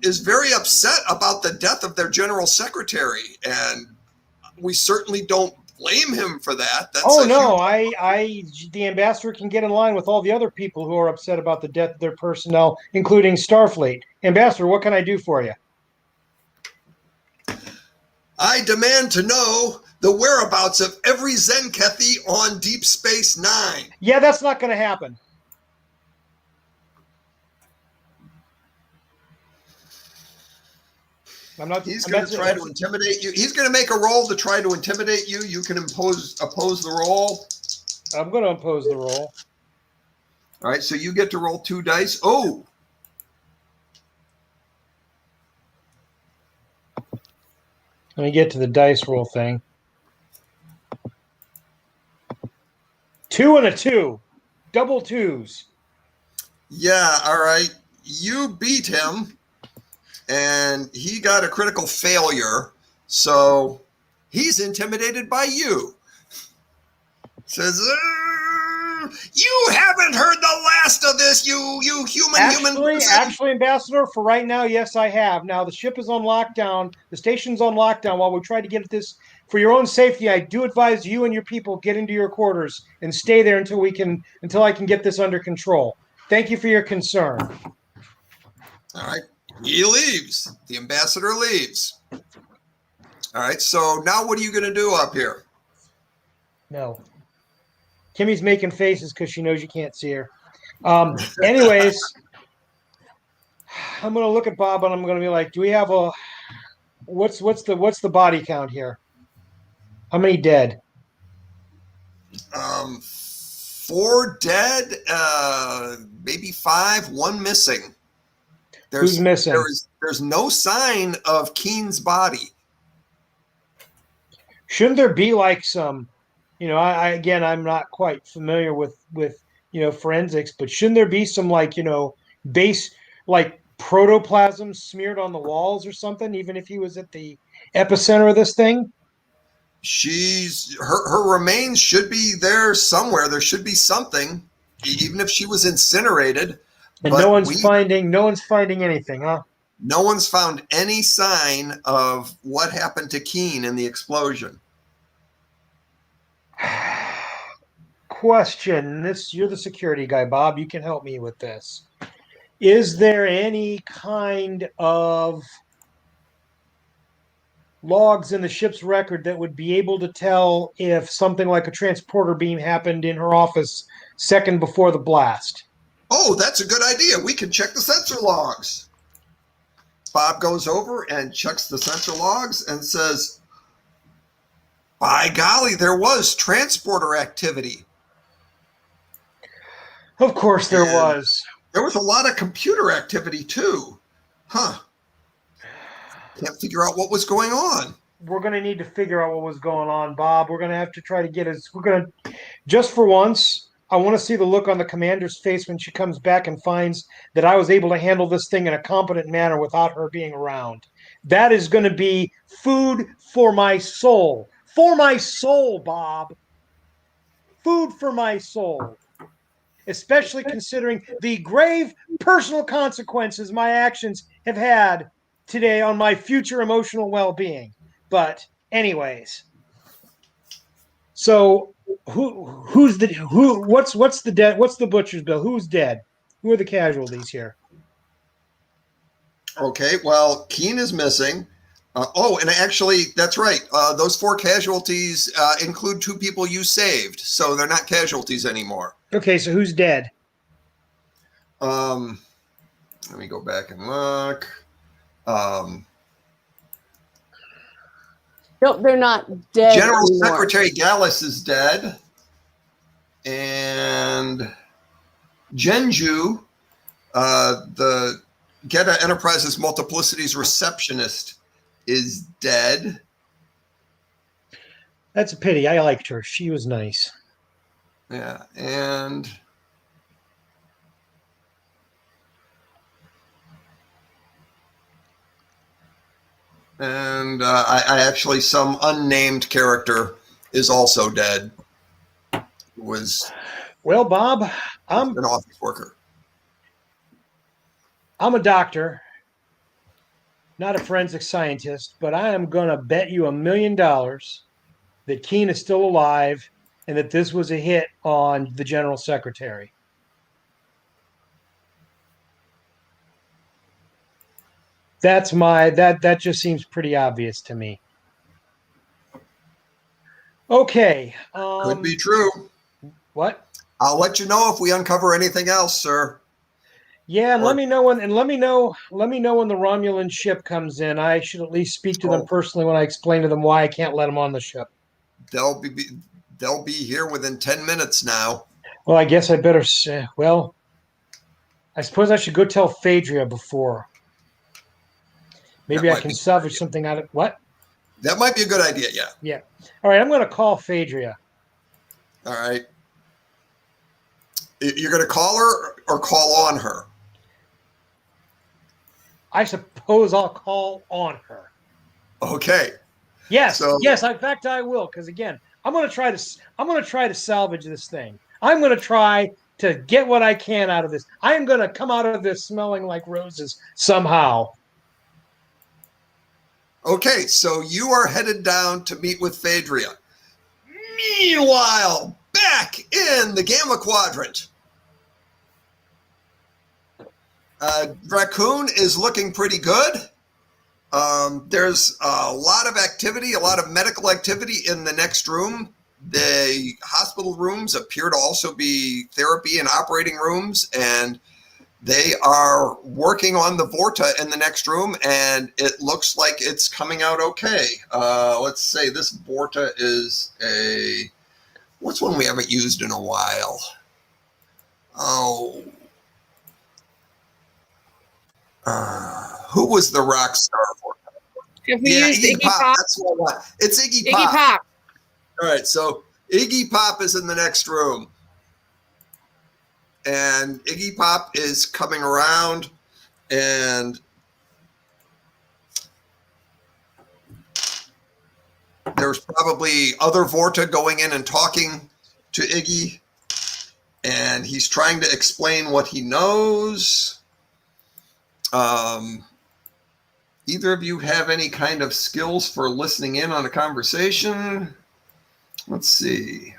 is very upset about the death of their general secretary, and we certainly don't blame him for that. That's the ambassador can get in line with all the other people who are upset about the death of their personnel, including Starfleet. Ambassador, what can I do for you? I demand to know the whereabouts of every Zenkethi on Deep Space Nine. Yeah, that's not going to happen. He's going to try to intimidate you. He's going to make a roll to try to intimidate you. You can oppose the roll. I'm going to oppose the roll. All right, so you get to roll 2 dice. Oh. Let me get to the dice roll thing. 2 and a 2. Double twos. Yeah, all right. You beat him. And he got a critical failure, so he's intimidated by you. Says, you haven't heard the last of this, you human. Actually, Ambassador, for right now, yes, I have. Now, the ship is on lockdown. The station's on lockdown while we try to get at this. For your own safety, I do advise you and your people get into your quarters and stay there until I can get this under control. Thank you for your concern. All right. He leaves. The ambassador leaves. All right. So now what are you going to do up here? No. Kimmy's making faces because she knows you can't see her. Anyways, I'm going to look at Bob and I'm going to be like, do we have what's the body count here? How many dead? 4 dead, maybe 5, 1 missing. Who's missing? There's no sign of Keen's body. Shouldn't there be like some, I'm not quite familiar with forensics, but shouldn't there be some base like protoplasm smeared on the walls or something, even if he was at the epicenter of this thing? Her remains should be there somewhere. There should be something, even if she was incinerated. And no one's finding anything, huh? No one's found any sign of what happened to Keen in the explosion. Question. You're the security guy, Bob. You can help me with this. Is there any kind of logs in the ship's record that would be able to tell if something like a transporter beam happened in her office second before the blast? Oh, that's a good idea. We can check the sensor logs. Bob goes over and checks the sensor logs and says, by golly, there was transporter activity. Of course there was. There was a lot of computer activity too. Huh. Can't figure out what was going on. We're going to need to figure out what was going on, Bob. We're going to have to try to get us. We're going to, just for once, I want to see the look on the commander's face when she comes back and finds that I was able to handle this thing in a competent manner without her being around. That is going to be food for my soul. For my soul, Bob. Food for my soul. Especially considering the grave personal consequences my actions have had today on my future emotional well-being. But anyways, so what's the dead? What's the butcher's bill? Who's dead? Who are the casualties here? Okay, well, Keen is missing. And actually, that's right. Those 4 casualties include 2 people you saved, so they're not casualties anymore. Okay, so who's dead? Let me go back and look. Nope, they're not dead. General anymore. Secretary Gallus is dead. And Genju, the Geta Enterprises Multiplicities receptionist, is dead. That's a pity. I liked her. She was nice. Yeah, and I actually, some unnamed character is also dead. Was Well, Bob, an office worker. I'm a doctor, not a forensic scientist, but I am going to bet you $1 million that Keen is still alive and that this was a hit on the general secretary. That just seems pretty obvious to me. Okay. Could be true. What? I'll let you know if we uncover anything else, sir. Yeah, and let me know when the Romulan ship comes in. I should at least speak to them personally when I explain to them why I can't let them on the ship. They'll be here within 10 minutes now. Well, I guess I better say, well, I suppose I should go tell Phaedria before. Maybe I can salvage something out of what? That might be a good idea, yeah. Yeah. All right, I'm going to call Phaedria. All right. You're going to call her or call on her? I suppose I'll call on her. Okay. Yes. Yes. In fact, I will, because again, I'm going to try to salvage this thing. I'm going to try to get what I can out of this. I am going to come out of this smelling like roses somehow. Okay, so you are headed down to meet with Phaedria. Meanwhile, back in the Gamma Quadrant, Raccoon is looking pretty good. There's a lot of activity, a lot of medical activity in the next room. The hospital rooms appear to also be therapy and operating rooms, and they are working on the Vorta in the next room, and it looks like it's coming out okay. Let's say this Vorta is what's one we haven't used in a while? Who was the rock star Vorta? If we used Iggy Pop. That's what I want. It's Iggy Iggy Pop. All right, so Iggy Pop is in the next room. And Iggy Pop is coming around, and there's probably other Vorta going in and talking to Iggy, and he's trying to explain what he knows. either of you have any kind of skills for listening in on a conversation? Let's see.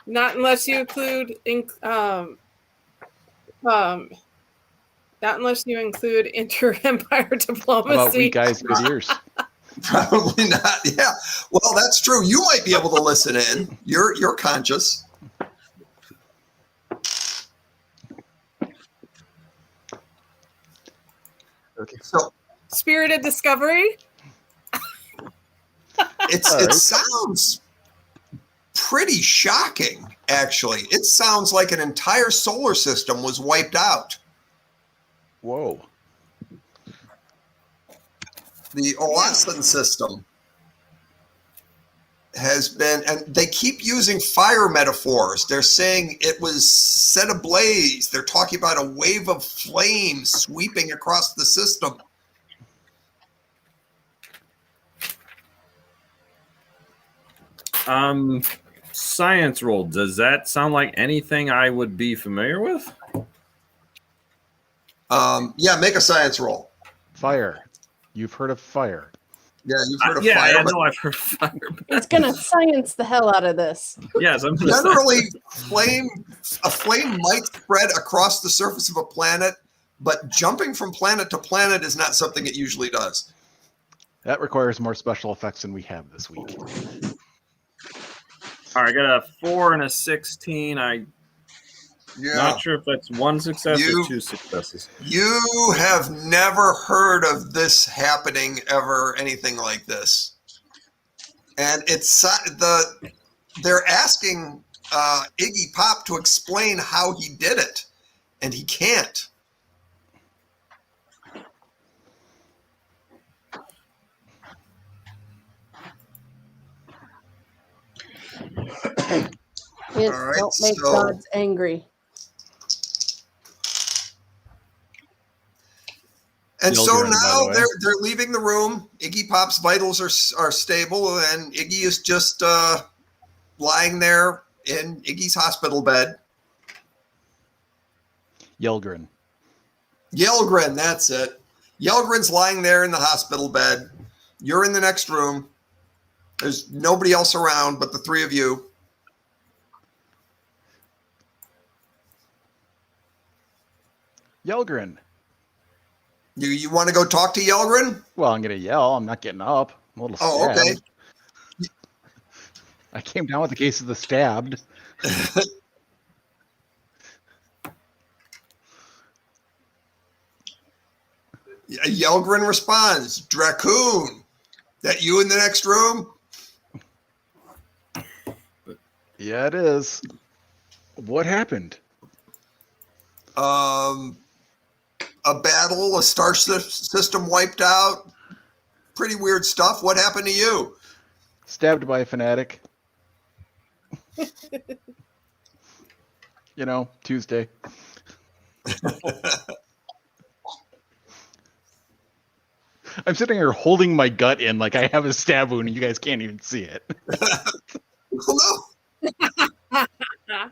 Not unless you include not unless you include inter-empire How diplomacy. about weak eyes, good ears? Probably not. Yeah. Well, that's true. You might be able to listen in. You're conscious. Okay. So Spirited discovery. it sounds pretty shocking, actually. It sounds like an entire solar system was wiped out. Whoa. The Olasan system has been, and they keep using fire metaphors. They're saying it was set ablaze. They're talking about a wave of flames sweeping across the system. Science roll. Does that sound like anything I would be familiar with? Yeah, make a science roll. Fire. You've heard of fire. Yeah, you've heard of Yeah, fire. I know I've heard of fire. It's gonna science the hell out of this. Yes, I'm gonna Generally, a flame might spread across the surface of a planet, but jumping from planet to planet is not something it usually does. That requires more special effects than we have this week. All right, I got a 4 and a 16. Yeah. Not sure if that's one success You- or two successes. You have never heard of this happening ever, anything like this. And they're asking Iggy Pop to explain how he did it, and he can't. It All right, don't make so- gods angry. And Still so doing it, by now the way. they're leaving the room. Iggy Pop's vitals are stable, and Iggy is just lying there in Iggy's hospital bed. Yelgren. Yelgren, that's it. Yelgren's lying there in the hospital bed. You're in the next room. There's nobody else around but the three of you. Yelgren. You want to go talk to Yelgren? Well, I'm gonna yell. I'm not getting up. I'm a little Oh, okay. stabbed. I came down with the case of the stabbed. Yelgren responds, Dracoon, that you in the next room? Yeah, it is. What happened? A battle, a star system wiped out. Pretty weird stuff. What happened to you? Stabbed by a fanatic. You know, Tuesday. I'm sitting here holding my gut in like I have a stab wound and you guys can't even see it. Well, no.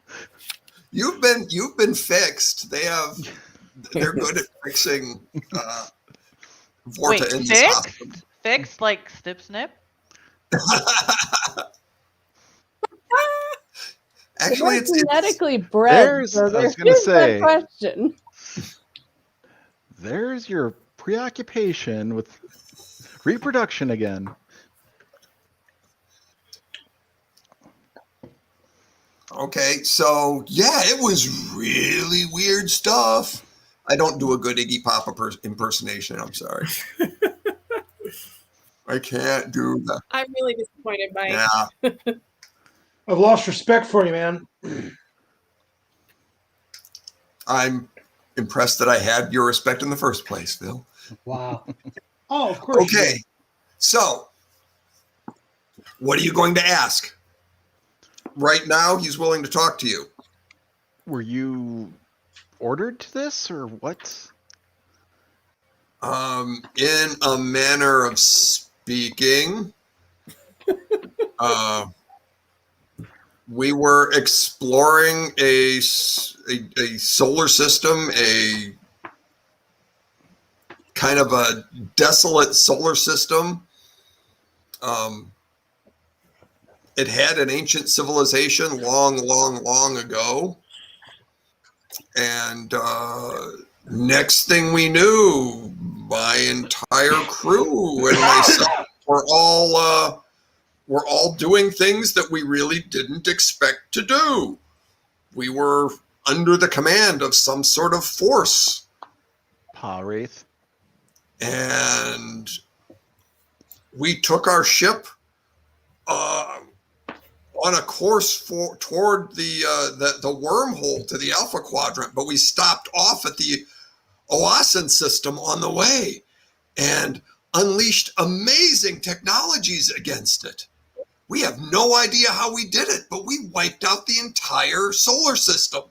You've been fixed. They're good at fixing Vorta Wait, in this fixed? hospital. Fixed like snip snip? Actually, They're it's genetically bred. There's- So I was there's gonna that say- question. There's your preoccupation with reproduction again. okay. So yeah, it was really weird stuff. I don't do a good Iggy Pop impersonation. I'm sorry. I can't do that. I'm really disappointed by Yeah. I've lost respect for you, man. I'm impressed that I had your respect in the first place, Phil. Wow. Oh, of course. you Okay. did. So, what are you going to ask? Right now, he's willing to talk to you. Were you ordered to this or what? In a manner of speaking, We were exploring a solar system, a kind of a desolate solar system. It had an ancient civilization long ago. And next thing we knew, my entire crew and myself were all doing things that we really didn't expect to do. We were under the command of some sort of force. Wraith. And we took our ship on a course toward the wormhole to the Alpha Quadrant, but we stopped off at the Oasin system on the way and unleashed amazing technologies against it. We have no idea how we did it, but we wiped out the entire solar system.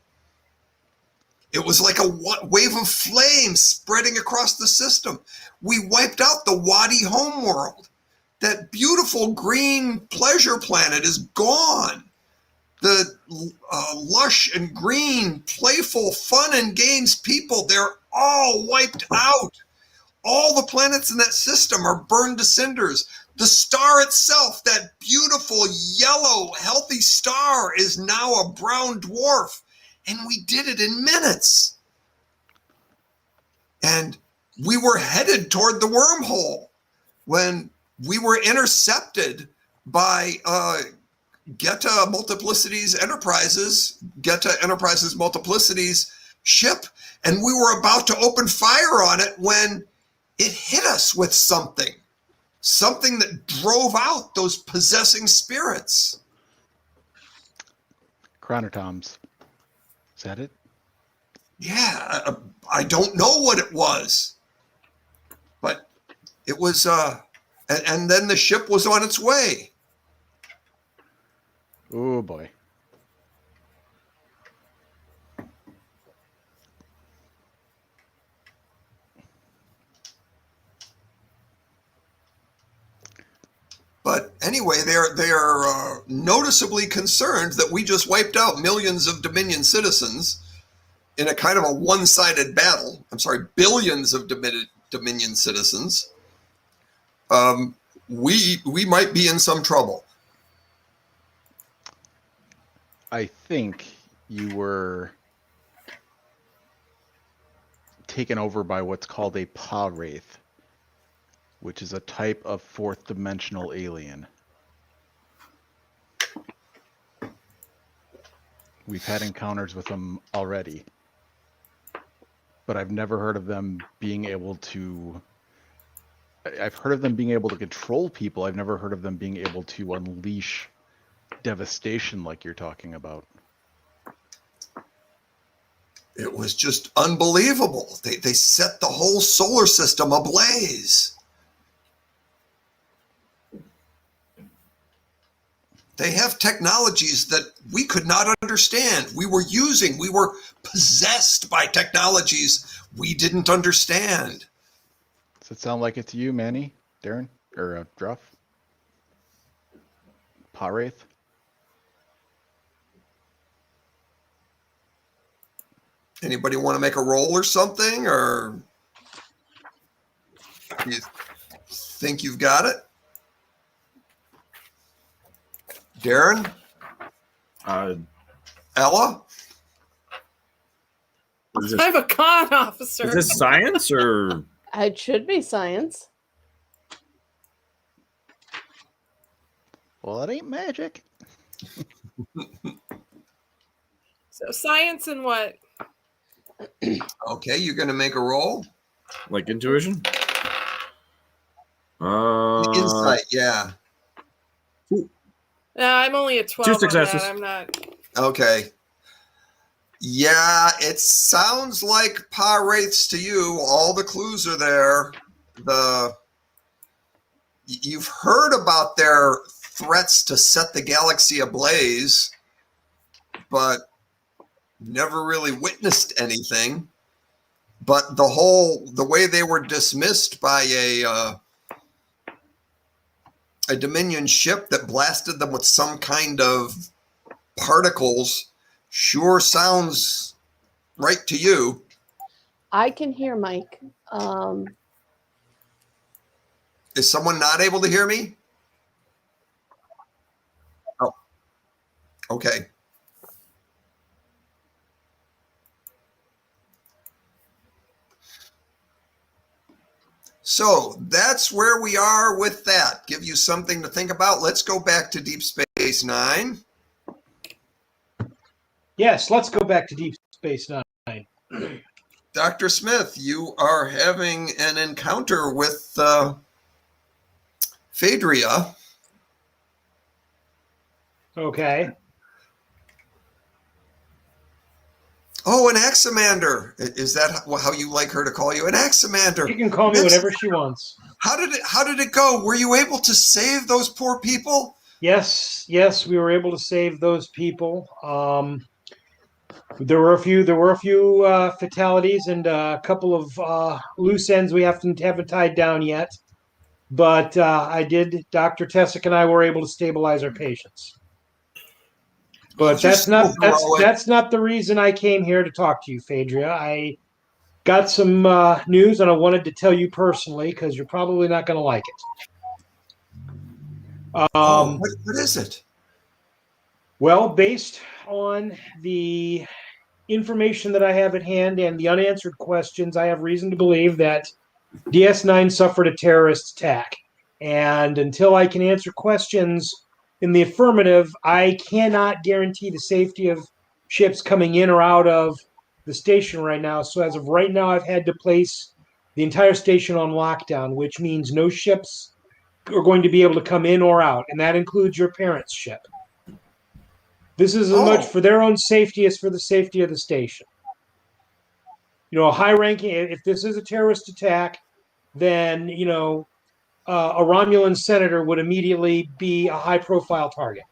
It was like a wave of flame spreading across the system. We wiped out the Wadi homeworld. That beautiful green pleasure planet is gone. The lush and green, playful, fun and games people, they're all wiped out. All the planets in that system are burned to cinders. The star itself, that beautiful, yellow, healthy star, is now a brown dwarf. And we did it in minutes. And we were headed toward the wormhole when we were intercepted by Geta Enterprises Multiplicity's ship, and we were about to open fire on it when it hit us with something that drove out those possessing spirits. Chronotoms. Is that it? Yeah, I don't know what it was, but it was, and then the ship was on its way. Oh boy. But anyway, they are noticeably concerned that we just wiped out millions of Dominion citizens in a kind of a one-sided battle. I'm sorry, billions of Dominion citizens. We might be in some trouble. I think you were taken over by what's called a Wraith, which is a type of fourth dimensional alien. We've had encounters with them already, but I've never heard of them being able to... I've heard of them being able to control people. I've never heard of them being able to unleash devastation like you're talking about. It was just unbelievable. They set the whole solar system ablaze. They have technologies that we could not understand. We were possessed by technologies we didn't understand. Does it sound like it's you, Manny, Darren, or Druff? Wraith? Anybody want to make a roll or something, or you think you've got it? Darren? Ella? I'm a con officer. Is this science or? It should be science. Well, it ain't magic. So science and what? Okay, you're going to make a roll? Like intuition? Insight, yeah. No, I'm only a 12 2 on successes. that. I'm not. Okay. Yeah, it sounds like Wraiths to you. All the clues are there. You've heard about their threats to set the galaxy ablaze, but never really witnessed anything. But the way they were dismissed by a Dominion ship that blasted them with some kind of particles sure sounds right to you. I can hear Mike. Is someone not able to hear me? Oh, okay. So that's where we are with that. Give you something to think about. Let's go back to Deep Space Nine. Yes, let's go back to Deep Space Nine. Dr. Smith, you are having an encounter with Phaedria. Okay. Oh, an Axamander. Is that how you like her to call you? An Axamander. She can call me whatever she wants. How did it go? Were you able to save those poor people? Yes, we were able to save those people. There were a few fatalities and a couple of loose ends we haven't tied down yet. But I did. Dr. Tessick and I were able to stabilize our patients. But that's not the reason I came here to talk to you, Phaedria. I got some news, and I wanted to tell you personally because you're probably not going to like it. What is it? Well, based on the information that I have at hand and the unanswered questions, I have reason to believe that DS9 suffered a terrorist attack. And until I can answer questions in the affirmative, I cannot guarantee the safety of ships coming in or out of the station right now. So as of right now, I've had to place the entire station on lockdown, which means no ships are going to be able to come in or out, and that includes your parents' ship. This is as much for their own safety as for the safety of the station. You know, a high-ranking, if this is a terrorist attack, then, you know, a Romulan senator would immediately be a high-profile target.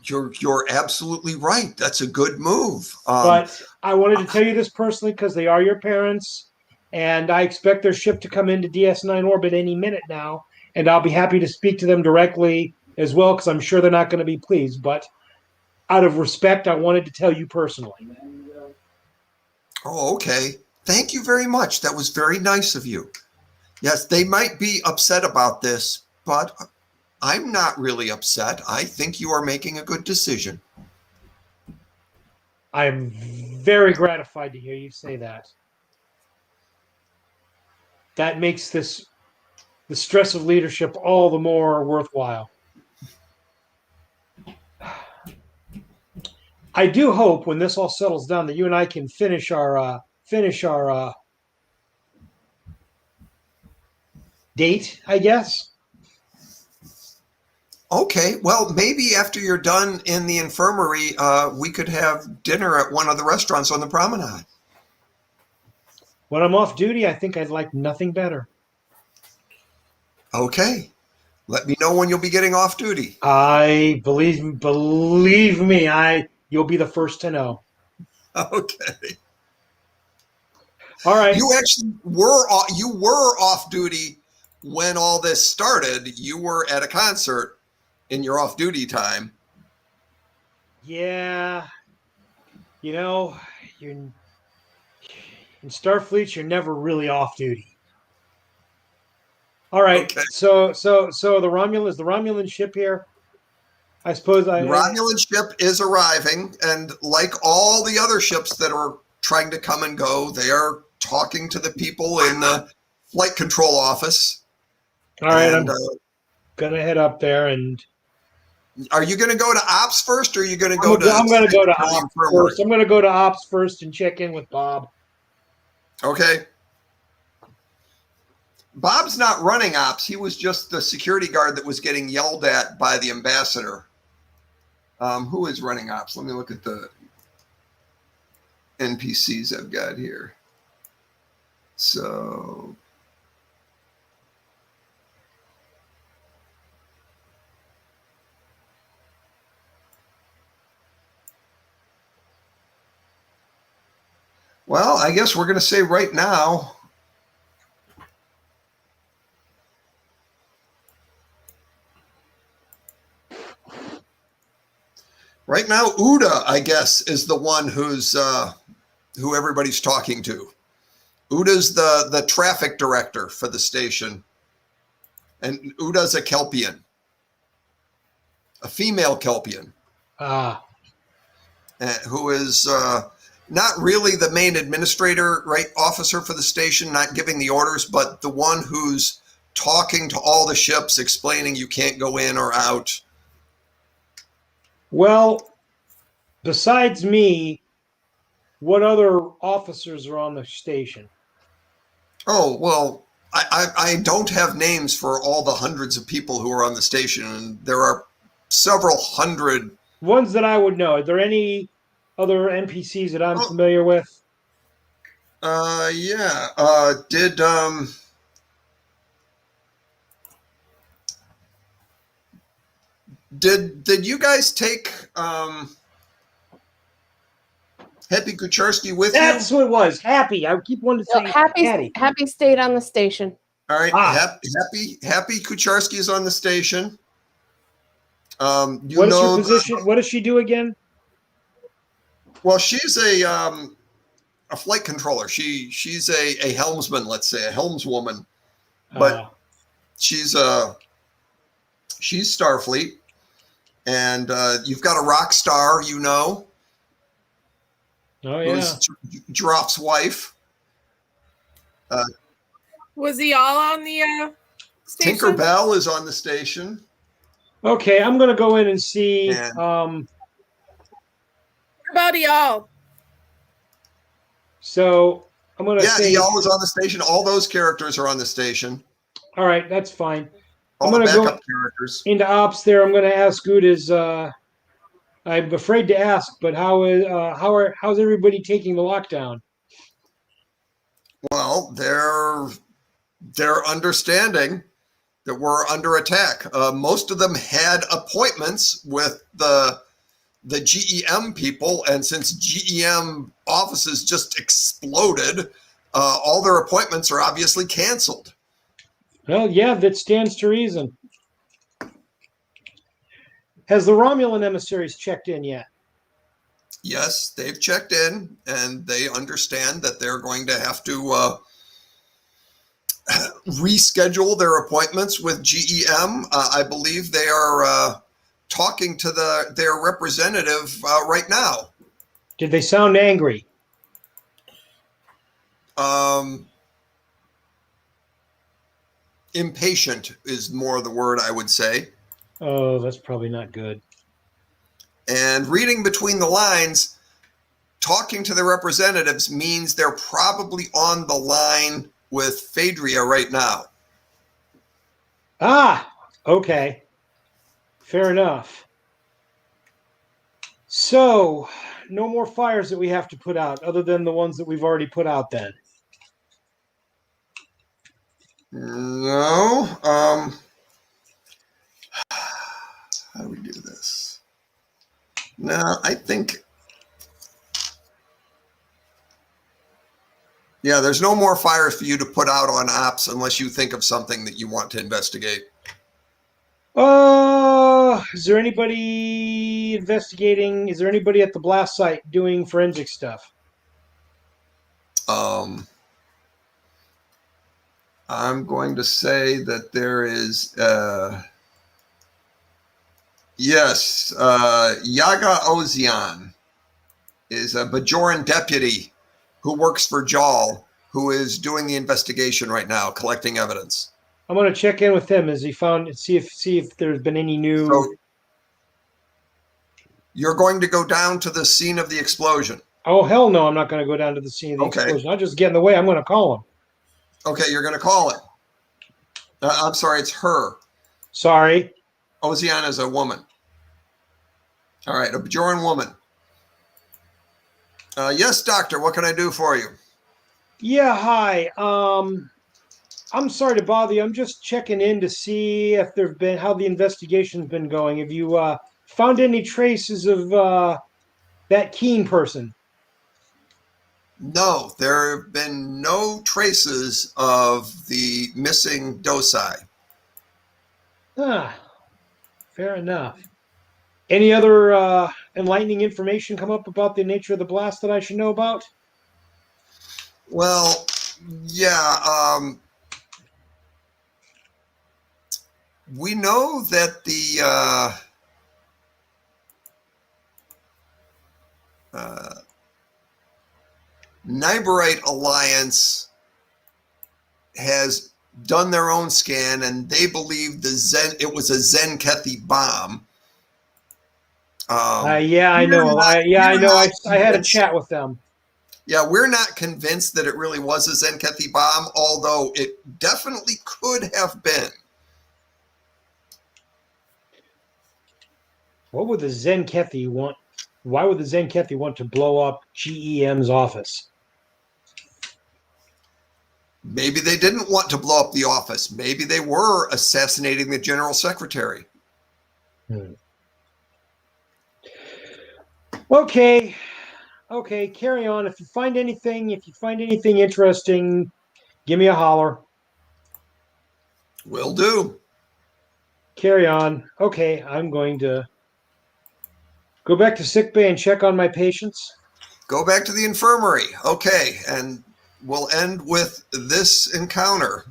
You're absolutely right. That's a good move. But I wanted to tell you this personally because they are your parents, and I expect their ship to come into DS9 orbit any minute now, and I'll be happy to speak to them directly as well because I'm sure they're not going to be pleased. But out of respect, I wanted to tell you personally. Oh, okay. Thank you very much. That was very nice of you. Yes, they might be upset about this, but I'm not really upset. I think you are making a good decision. I'm very gratified to hear you say that. That makes the stress of leadership all the more worthwhile. I do hope when this all settles down that you and I can finish our date, I guess. Okay, well, maybe after you're done in the infirmary, we could have dinner at one of the restaurants on the promenade. When I'm off duty, I think I'd like nothing better. Okay. Let me know when you'll be getting off duty. I believe me, you'll be the first to know. Okay. All right. You actually were off duty when all this started. You were at a concert in your off-duty time. Yeah. You know, in Starfleet, you're never really off duty. All right. Okay. So the Romulan ship here. I suppose the Romulan ship is arriving, and like all the other ships that are trying to come and go, they are talking to the people in the flight control office. All right, I'm gonna head up there. And are you going to go to ops first, or are you going to go to? I'm going to go to ops first. I'm going to go to ops first and check in with Bob. Okay. Bob's not running ops. He was just the security guard that was getting yelled at by the ambassador. Who is running ops? Let me look at the NPCs I've got here. So, well, I guess we're going to say right now, Right now, Uda, I guess, is the one who everybody's talking to. Uda's the traffic director for the station. And Uda's a Kelpian. A female Kelpian. Who is not really the main administrator, right, officer for the station, not giving the orders, but the one who's talking to all the ships, explaining you can't go in or out. Well, besides me, what other officers are on the station? Oh, well, I don't have names for all the hundreds of people who are on the station, and there are several hundred. Ones that I would know. Are there any other NPCs that I'm familiar with? Yeah. Did you guys take Happy Kucharski with you? That's what it was. Happy. I keep wanting to say Happy stayed on the station. All right. Happy Kucharski is on the station. What is her position? What does she do again? Well, she's a flight controller. She's a helmsman, let's say, a helmswoman. But she's Starfleet. And you've got a rock star, you know. Oh, yeah. Who's Droff's wife. Was he all on the station? Tinkerbell is on the station. Okay, I'm going to go in and see. What about y'all? So I'm going to say. Yeah, Y'all is on the station. All those characters are on the station. All right, that's fine. All I'm going to go characters. into ops there. I'm going to ask Uda's. I'm afraid to ask, but how's everybody taking the lockdown? Well, they're understanding that we're under attack. Most of them had appointments with the GEM people, and since GEM offices just exploded, all their appointments are obviously canceled. Well, yeah, that stands to reason. Has the Romulan emissaries checked in yet? Yes, they've checked in, and they understand that they're going to have to reschedule their appointments with GEM. I believe they are talking to their representative right now. Did they sound angry? Impatient is more the word I would say. Oh, that's probably not good. And reading between the lines, talking to the representatives means they're probably on the line with Phaedria right now. Ah, okay. Fair enough. So, no more fires that we have to put out other than the ones that we've already put out then? No. How do we do this? No, I think... Yeah, there's no more fires for you to put out on ops unless you think of something that you want to investigate. Is there anybody investigating? Is there anybody at the blast site doing forensic stuff? I'm going to say that there is, yes, Yaga Ozian is a Bajoran deputy who works for Jal, who is doing the investigation right now, collecting evidence. I'm going to check in with him. Has he found? See if there's been any new. So you're going to go down to the scene of the explosion. Oh hell no! I'm not going to go down to the scene of the explosion. I'll just get in the way. I'm going to call him. Okay, you're going to call it. I'm sorry, it's her. Sorry. Oziana is a woman. All right, a Bajoran woman. Yes, doctor, what can I do for you? Yeah, hi. I'm sorry to bother you. I'm just checking in to see if there've been how the investigation's been going. Have you found any traces of that Keen person? No, there have been no traces of the missing Dosai. Ah, fair enough. Any other enlightening information come up about the nature of the blast that I should know about? Well, yeah. We know that the Niberite Alliance has done their own scan, and they believe it was a Zenkethi bomb. Yeah, I know. I had a chat with them. Yeah, we're not convinced that it really was a Zenkethi bomb, although it definitely could have been. What would the Zenkethi want? Why would the Zenkethi want to blow up GEM's office? Maybe they didn't want to blow up the office. Maybe they were assassinating the general secretary. Okay, carry on. If you find anything interesting, give me a holler. Will do. Carry on. Okay, I'm going to go back to sickbay and check on my patients. Go back to the infirmary. Okay, and we'll end with this encounter.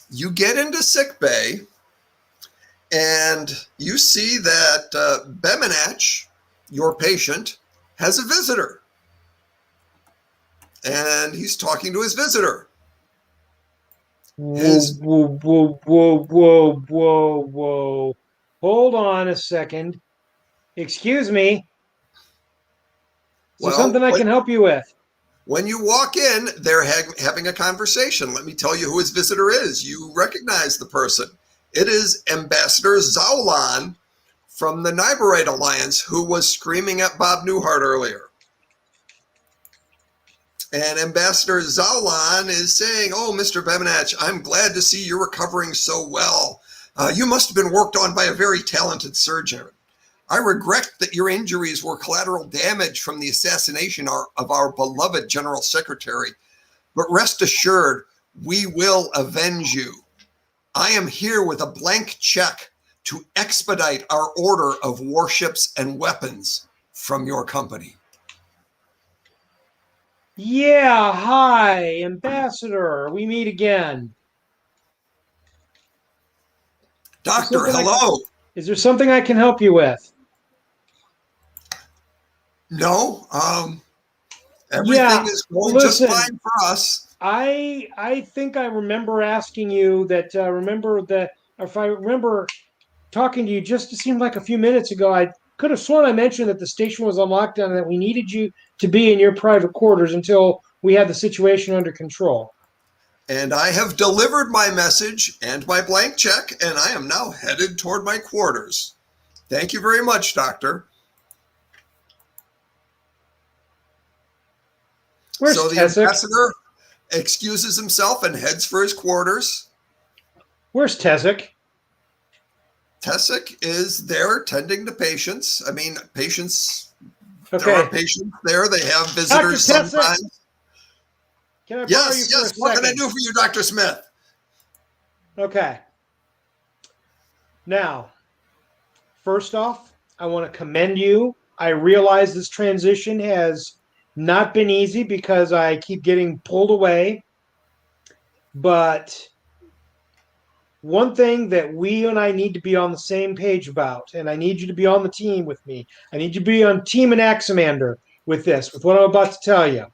You get into sickbay, and you see that Beminach, your patient, has a visitor. And he's talking to his visitor. Whoa. Hold on a second. Excuse me. Is there something I can help you with? When you walk in, they're having a conversation. Let me tell you who his visitor is. You recognize the person. It is Ambassador Zaulan from the Niberite Alliance, who was screaming at Bob Newhart earlier. And Ambassador Zaulan is saying, "Oh, Mr. Beminach, I'm glad to see you're recovering so well. You must have been worked on by a very talented surgeon. I regret that your injuries were collateral damage from the assassination of our beloved General Secretary, but rest assured, we will avenge you. I am here with a blank check to expedite our order of warships and weapons from your company." Yeah, hi, Ambassador. We meet again. Doctor, hello. Is there something I can help you with? No, everything is going just fine for us. I think I remember asking you that. If I remember talking to you, just it seemed like a few minutes ago, I could have sworn I mentioned that the station was on lockdown and that we needed you to be in your private quarters until we had the situation under control. And I have delivered my message and my blank check, and I am now headed toward my quarters. Thank you very much, Doctor. So the ambassador excuses himself and heads for his quarters. Where's Tessic? Tessic is there tending to patients. I mean, patients. Okay. There are patients there. They have visitors sometimes. Can I borrow you for a second? What can I do for you, Dr. Smith? Okay. Now, first off, I want to commend you. I realize this transition has not been easy because I keep getting pulled away. But one thing that we and I need to be on the same page about, and I need you to be on the team with me. I need you to be on Team Anaximander with what I'm about to tell you.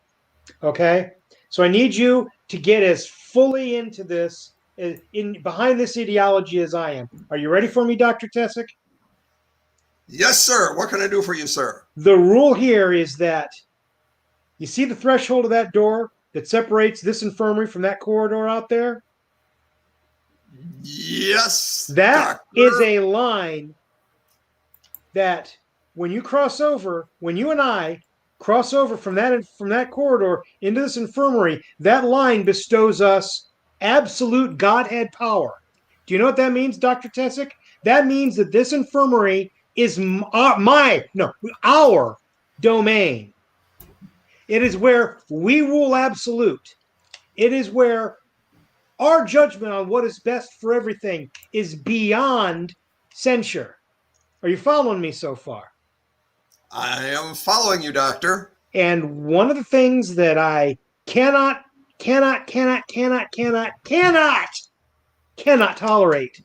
Okay? So I need you to get as fully into this, behind this ideology as I am. Are you ready for me, Dr. Tessic? Yes, sir. What can I do for you, sir? The rule here is that you see the threshold of that door that separates this infirmary from that corridor out there? Yes. That is a line that when you cross over, when you and I cross over from that corridor into this infirmary, that line bestows us absolute Godhead power. Do you know what that means, Dr. Tessic? That means that this infirmary is our domain. It is where we rule absolute. It is where our judgment on what is best for everything is beyond censure. Are you following me so far? I am following you, Doctor. And one of the things that I cannot tolerate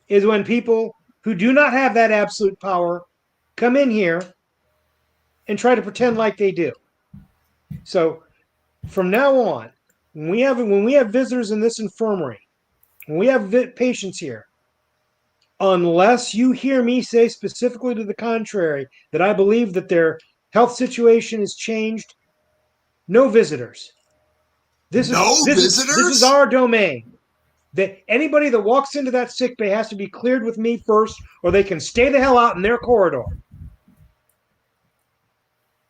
is when people who do not have that absolute power come in here and try to pretend like they do. So from now on, when we have visitors in this infirmary, when we have patients here, unless you hear me say specifically to the contrary that I believe that their health situation has changed, no visitors. This is our domain. That anybody that walks into that sick bay has to be cleared with me first, or they can stay the hell out in their corridor.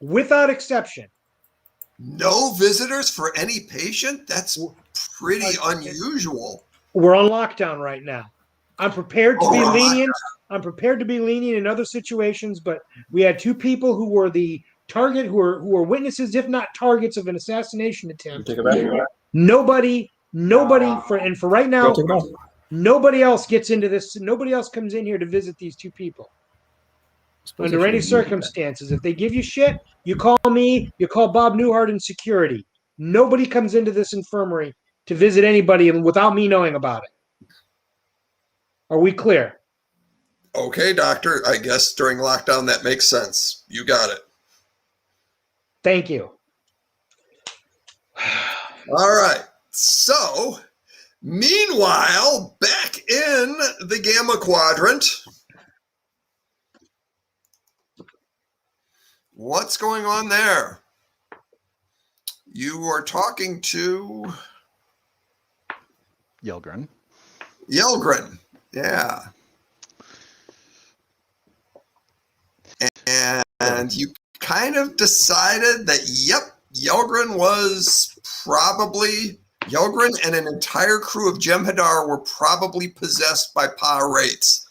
Without exception. No visitors for any patient? That's pretty unusual. We're on lockdown right now. I'm prepared to be lenient. I'm prepared to be lenient in other situations, but we had two people who were the target, who were witnesses, if not targets, of an assassination attempt. Nobody for right now, nobody else gets into this. Nobody else comes in here to visit these two people. Under any circumstances, if they give you shit, you call me, you call Bob Newhart in security. Nobody comes into this infirmary to visit anybody without me knowing about it. Are we clear? Okay, Doctor. I guess during lockdown that makes sense. You got it. Thank you. All right. So, meanwhile, back in the Gamma Quadrant, what's going on there? You are talking to Yelgren. Yelgren, yeah. And you kind of decided that, yep, Yelgren and an entire crew of Jem'Hadar were probably possessed by Pa-Wraiths.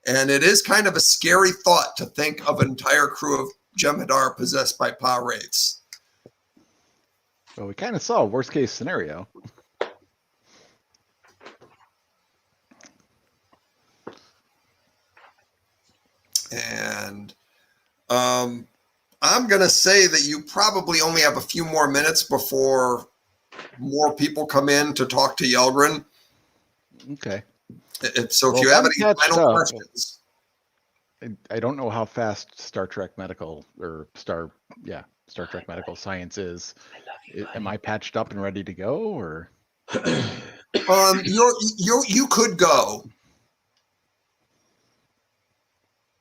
And it is kind of a scary thought to think of an entire crew of Jem'Hadar possessed by Pa-Wraiths. Well, we kind of saw a worst case scenario. And I'm going to say that you probably only have a few more minutes before more people come in to talk to Yelgren. Okay. So if you have any final questions. I don't know how fast Star Trek Medical Science is. Am I patched up and ready to go, or? You could go.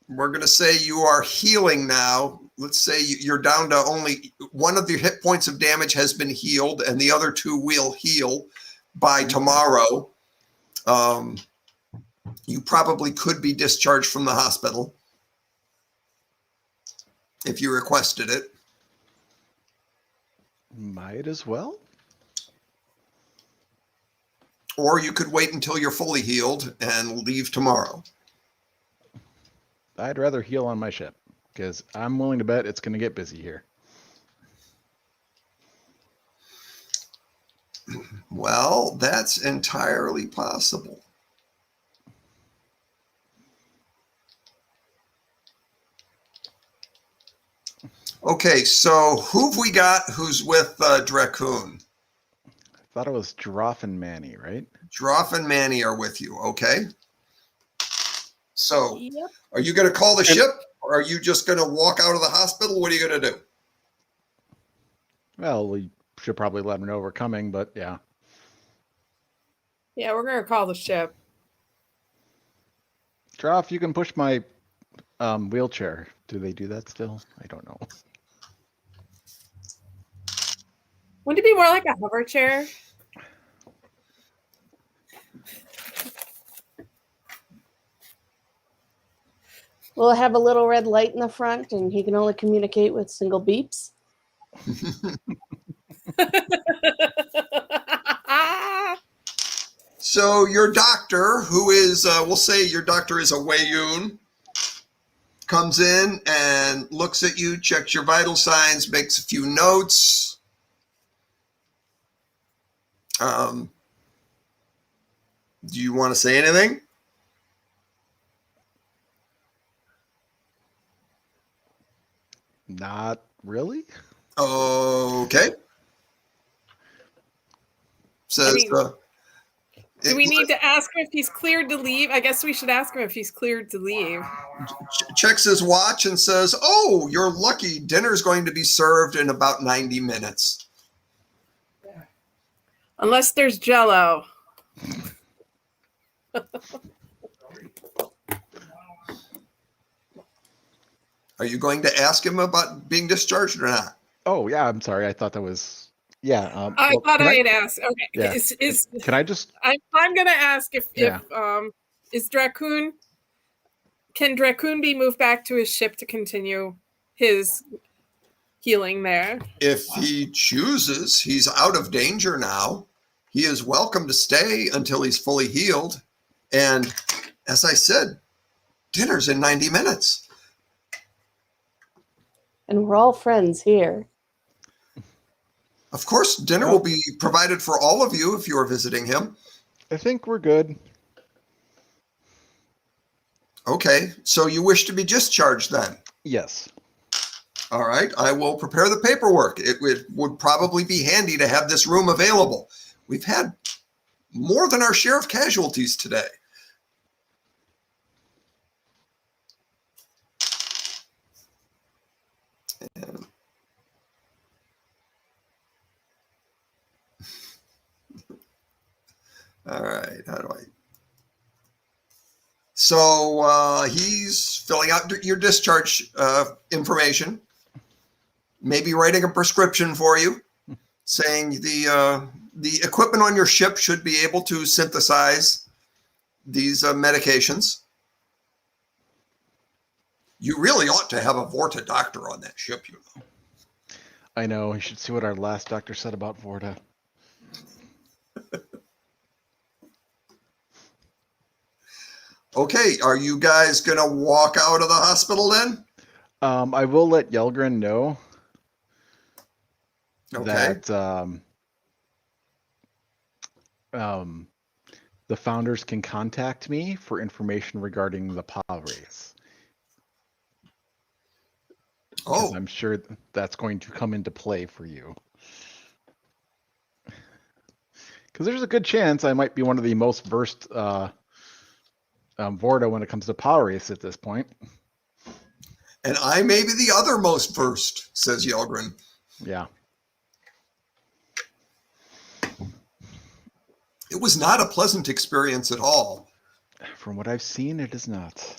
We're going to say you are healing now. Let's say you're down to only one of your hit points of damage has been healed, and the other two will heal by tomorrow. You probably could be discharged from the hospital if you requested it. Might as well. Or you could wait until you're fully healed and leave tomorrow. I'd rather heal on my ship, because I'm willing to bet it's going to get busy here. Well, that's entirely possible. Okay, so who've we got who's with Dracoon? I thought it was Droff and Manny, right? Droff and Manny are with you, okay? So, Yep. Are you going to call the ship, or are you just going to walk out of the hospital? What are you going to do? Well, we should probably let them know we're coming, but yeah. Yeah, we're gonna call the ship. Droff, you can push my wheelchair. Do they do that still? I don't know. Wouldn't it be more like a hover chair? Will it have a little red light in the front and he can only communicate with single beeps? So your doctor, who is, we'll say your doctor is a Wayun, comes in and looks at you, checks your vital signs, makes a few notes. Do you want to say anything? Not really. Okay. Says, do we need to ask him if he's cleared to leave? I guess we should ask him if he's cleared to leave. checks his watch and says, "Oh, you're lucky. Dinner's going to be served in about 90 minutes." Unless there's Jell-O. Are you going to ask him about being discharged or not? Oh yeah, I'm sorry. I thought that was I thought I'd ask. Okay, Yeah. Can I just? I'm gonna ask if is Dracoon? Can Dracoon be moved back to his ship to continue his healing there? If he chooses, he's out of danger now. He is welcome to stay until he's fully healed. And as I said, dinner's in 90 minutes. And we're all friends here. Of course, dinner will be provided for all of you if you are visiting him. I think we're good. Okay, so you wish to be discharged then? Yes. All right, I will prepare the paperwork. It would probably be handy to have this room available. We've had more than our share of casualties today. And all right, how do I? So he's filling out your discharge information, maybe writing a prescription for you, saying the equipment on your ship should be able to synthesize these medications. You really ought to have a Vorta doctor on that ship, you know. I know. You should see what our last doctor said about Vorta. Okay, are you guys going to walk out of the hospital then? I will let Yelgren know Okay. that the founders can contact me for information regarding the PA race. Oh, I'm sure that's going to come into play for you. Because there's a good chance I might be one of the most versed Vorta when it comes to PA race at this point. and I may be the other most versed, says Yelgren. Yeah. It was not a pleasant experience at all, From what I've seen, it is not.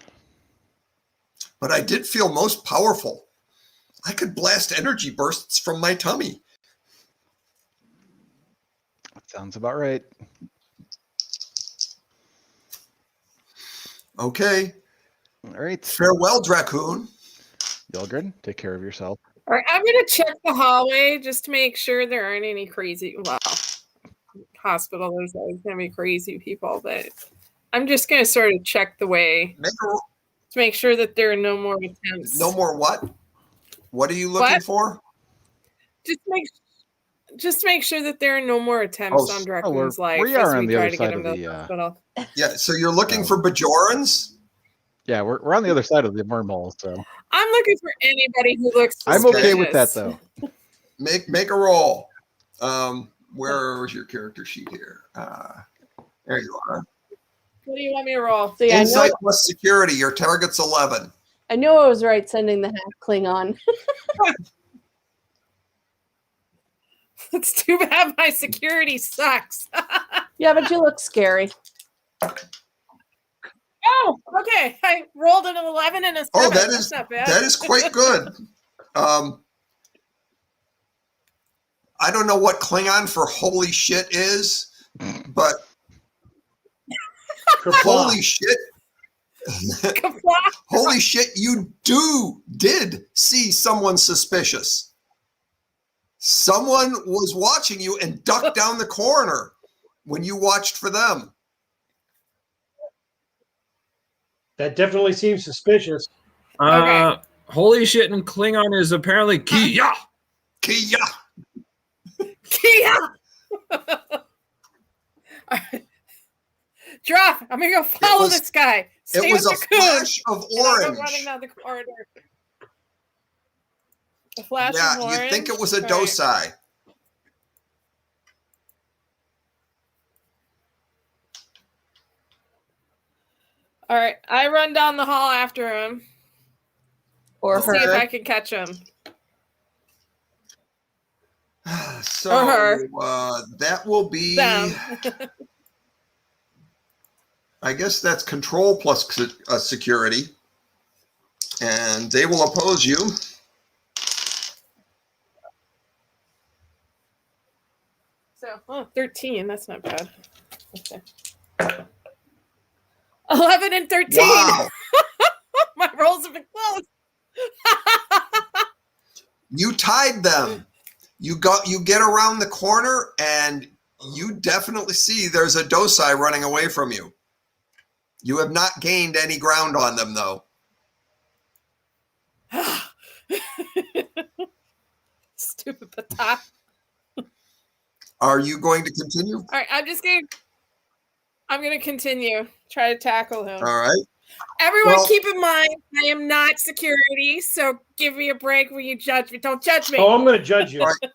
but I did feel most powerful. I could blast energy bursts from my tummy. That sounds about right. Okay. All right. Farewell, Dracoon. Yelgren, take care of yourself. All right, I'm gonna check the hallway just to make sure there aren't any crazy. Well, hospital, there's always gonna be crazy people, but I'm just gonna sort of check the way to make sure that there are no more attempts. No more what? What are you looking What? for? Just make sure that there are no more attempts on Dracoon's life we are as on we the try other to get side him of to the the. hospital. Yeah, so you're looking for Bajorans? Yeah, we're on the other side of the wormhole, so I'm looking for anybody who looks suspicious. I'm okay with that though. Make a roll. Where's your character sheet here? There you are. What do you want me to roll? See, Insight plus security. Your target's 11. I knew I was right sending the half Klingon. It's too bad my security sucks. Yeah, but you look scary. Oh, okay. I rolled an 11 and a 7. Oh, That's not bad. that is quite good. I don't know what Klingon for holy shit is, but holy shit. Holy shit, you did see someone suspicious. Someone was watching you and ducked down the corner when you watched for them. That definitely seems suspicious. Okay. Holy shit in Klingon is apparently Kia. Kia. Kia! Drop! I'm gonna go follow this guy. Stay It was with a Dracoon. flash of And I'll go orange. running down the corridor. The flash Yeah, of you orange? think it was a All right. docile. All right, I run down the hall after him. Or See if her. I can catch him. So Or her. that will be, Them. I guess that's control plus security. And they will oppose you. So, 13. That's not bad. Okay. 11 and 13. Wow. My rolls have been close. You tied them. You get around the corner and you definitely see there's a docile running away from you. You have not gained any ground on them, though. Stupid patata. Are you going to continue? All right, I'm gonna continue. Try to tackle him. All right. Everyone, Well- keep in mind, I am not security, so give me a break when you judge me. Don't judge me. Oh, I'm going to judge you. All right.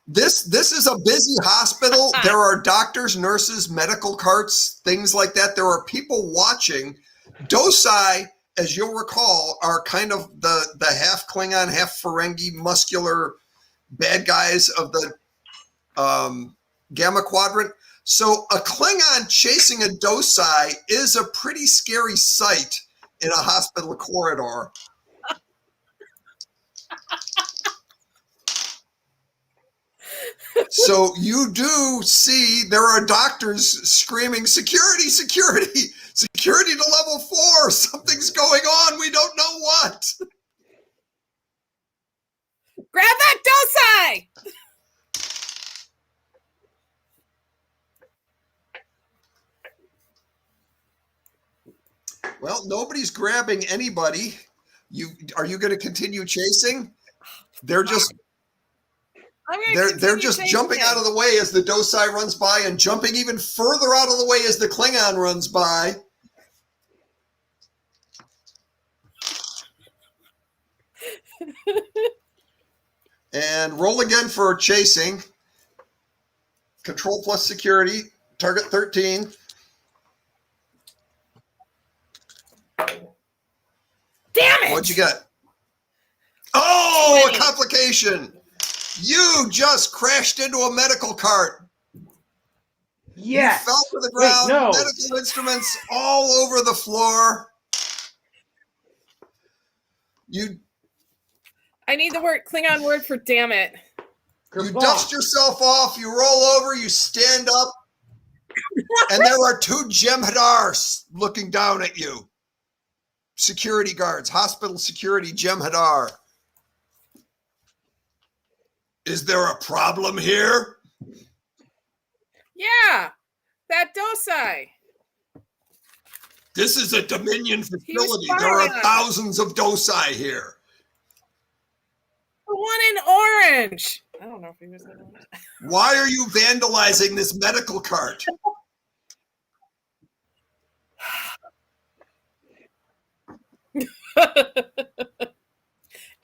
This is a busy hospital. There are doctors, nurses, medical carts, things like that. There are people watching. Docile, as you'll recall, are kind of the half Klingon, half Ferengi, muscular bad guys of the Gamma Quadrant. So a Klingon chasing a docile is a pretty scary sight in a hospital corridor. So you do see there are doctors screaming, security, security, security to level 4. Something's going on. We don't know what. Grab that docile! Well, nobody's grabbing anybody. Are you going to continue chasing? They're just they're just jumping out of the way as the docile runs by and jumping even further out of the way as the Klingon runs by. And roll again for chasing. Control plus security. Target 13. Damn it! What'd you get? Oh, 20. a complication. You just crashed into a medical cart. Yes. You fell to the ground. Wait, no. Medical instruments all over the floor. I need the Klingon word for damn it. You dust yourself off. You roll over. You stand up. And there are 2 Jem'Hadar looking down at you. Security guards, hospital security, Jem'Hadar. Is there a problem here? Yeah, that docile. This is a Dominion facility. spying There are on us. thousands of docile here. The one in orange. I don't know if he was in orange. Why are you vandalizing this medical cart?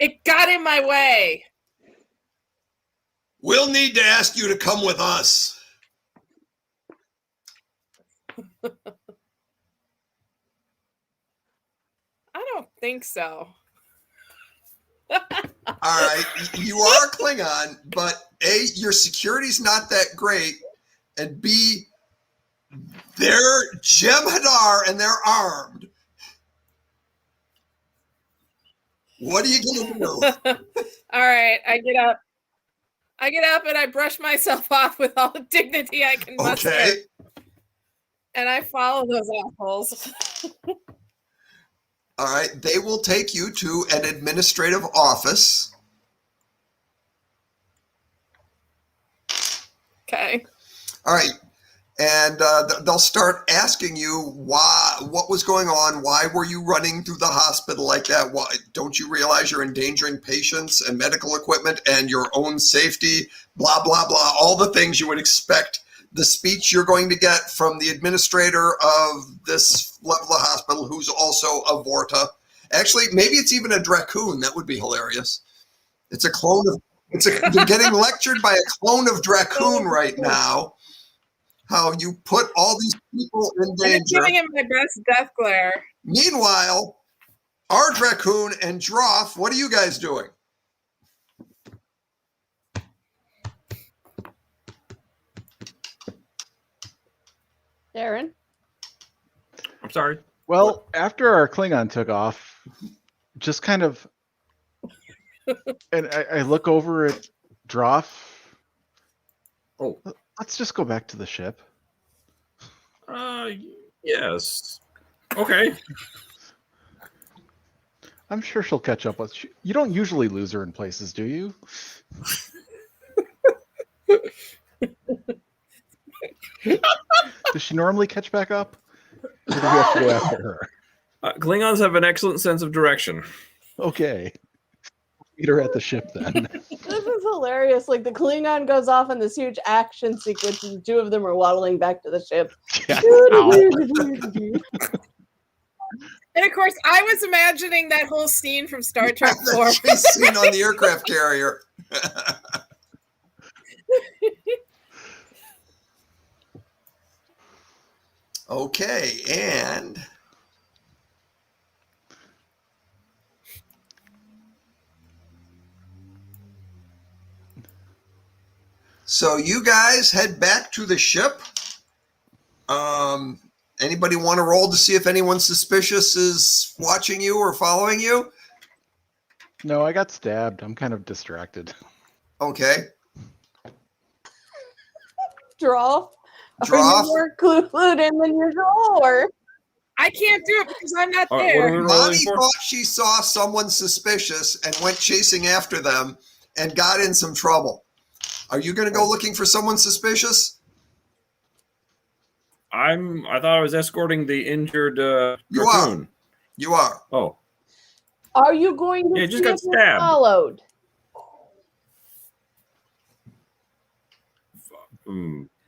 It got in my way. We'll need to ask you to come with us. I don't think so. All right, you are a Klingon, but A, your security's not that great, and B, they're Jem'Hadar and they're armed. What are you going to do? All right, I get up. I get up and I brush myself off with all the dignity I can muster. Okay. And I follow those assholes. All right, they will take you to an administrative office. Okay. All right, and they'll start asking you what was going on, why were you running through the hospital like that? Why don't you realize you're endangering patients and medical equipment and your own safety? Blah blah blah. All the things you would expect. The speech you're going to get from the administrator of this level of hospital, who's also a Vorta. Actually, maybe it's even a Dracoon. That would be hilarious. It's a clone of. You're getting lectured by a clone of Dracoon right now. How you put all these people in I'm danger. giving him my best death glare. Meanwhile, our Dracoon and Droff, what are you guys doing? Darren? I'm sorry. Well, after our Klingon took off, just kind of, and I look over at Droff. Oh. Let's just go back to the ship. Yes. Okay. I'm sure she'll catch up with you. You don't usually lose her in places, do you? Does she normally catch back up? Or do we have to go after her? Klingons have an excellent sense of direction. Okay. Meet her at the ship then. This is hilarious. Like the Klingon goes off in this huge action sequence, and the two of them are waddling back to the ship. Yeah. And of course, I was imagining that whole scene from Star Trek 4. Chase scene on the aircraft carrier. Okay, and so you guys head back to the ship. Anybody want to roll to see if anyone suspicious is watching you or following you? No, I got stabbed. I'm kind of distracted. Okay. Droff? Are Droff? you more clued in than usual, or? I can't do it because I'm not All right, there. what are we rolling Bonnie for? thought she saw someone suspicious and went chasing after them and got in some trouble. Are you going to go looking for someone suspicious? I thought I was escorting the injured You Dracoon. You are. Oh. Are you going to Yeah, just see got if you're stabbed. followed?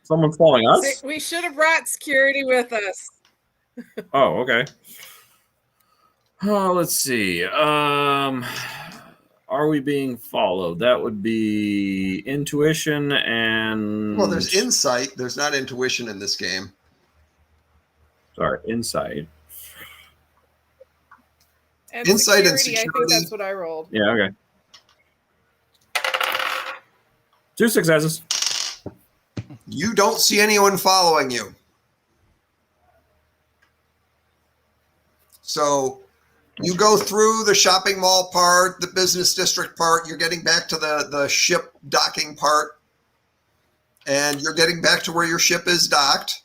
Someone's following us? We should have brought security with us. Oh, okay. Oh, let's see. Are we being followed? That would be intuition and... Well, there's insight. There's not intuition in this game. Sorry, insight. And Insight and I think security. that's what I rolled. Yeah, okay. 2 successes. You don't see anyone following you. So you go through the shopping mall part, the business district part. You're getting back to the ship docking part. And you're getting back to where your ship is docked.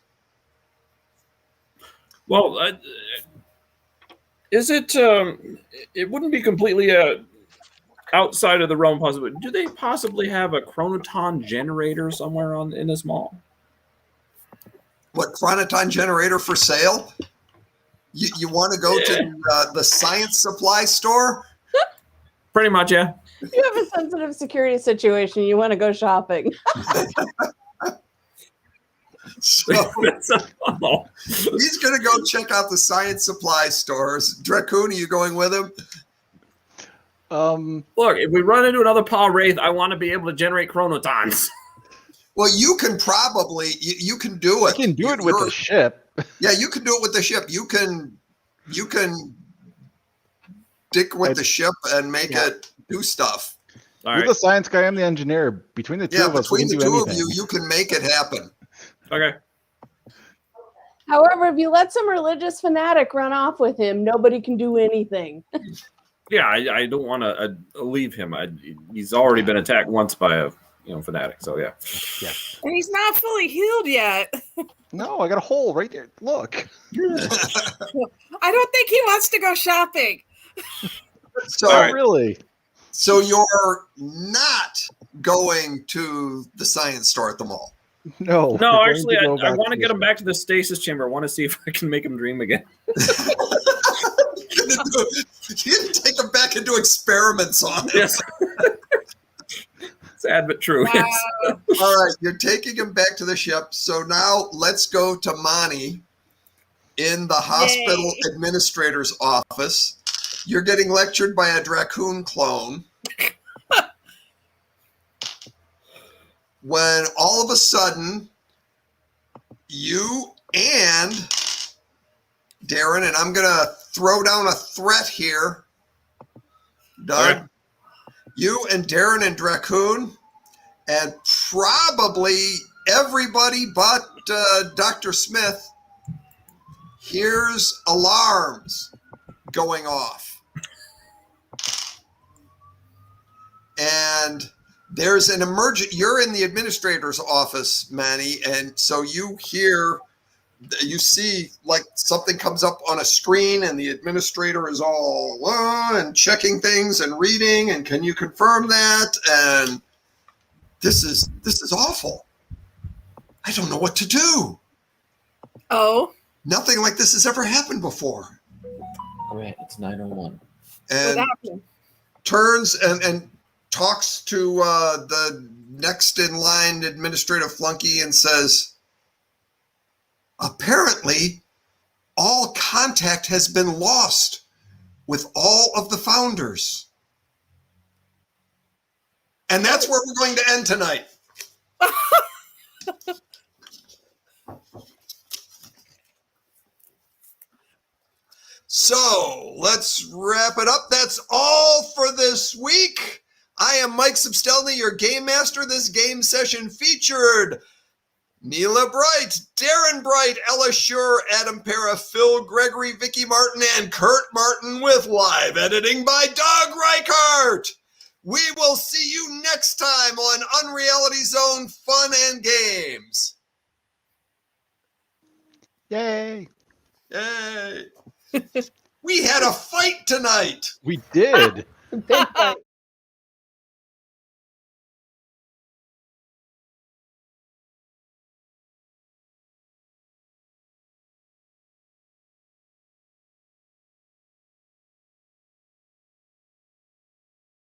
Well, is it... it wouldn't be completely outside of the realm possibility. Do they possibly have a chronoton generator somewhere in this mall? What, chronoton generator for sale? You want to go to the science supply store? Pretty much, yeah. You have a sensitive security situation. You want to go shopping. So he's going to go check out the science supply stores. Dracoon, are you going with him? Look, if we run into another Paul Wraith, I want to be able to generate chronotons. Well, you can probably you can do it. You can do it with the ship. Yeah, you can do it with the ship. You can dick with the ship and make it do stuff. All You're right. the science guy. I'm the engineer. Between the two of us, we between can the do two anything. of you, you can make it happen. Okay. However, if you let some religious fanatic run off with him, nobody can do anything. Yeah, I don't want to leave him. He's already been attacked once by a fanatic. So yeah. Yeah. And he's not fully healed yet. No, I got a hole right there. Look. I don't think he wants to go shopping. So Really? So you're not going to the science store at the mall. No. No, we're going actually, to go I back want to the get him ship. back to the stasis chamber. I want to see if I can make him dream again. You didn't take him back and do experiments on him. Yes. Sad but true. Wow. Yes. All right, you're taking him back to the ship. So now let's go to Mani in the hospital administrator's office. You're getting lectured by a Dracoon clone. when all of a sudden you and Darren, and I'm going to throw down a threat here, Doug, Okay. you and Darren and Dracoon, and probably everybody but Dr. Smith hears alarms going off. And there's an emergent. You're in the administrator's office, Manny, and so you see like something comes up on a screen, and the administrator is all and checking things and reading. And can you confirm that? And this is awful. I don't know what to do. Oh, Nothing like this has ever happened before. All right, it's 9:01. what And happened? turns and talks to the next in line administrative flunky and says, apparently all contact has been lost with all of the founders. And that's where we're going to end tonight. So let's wrap it up. That's all for this week. I am Mike Substelny, your game master. This game session featured Mila Bright, Darren Bright, Ella Schur, Adam Para, Phil Gregory, Vicky Martin, and Kurt Martin with live editing by Doug Reichart. We will see you next time on Unreality Zone Fun and Games. Yay! Yay! We had a fight tonight. We did. Big fight.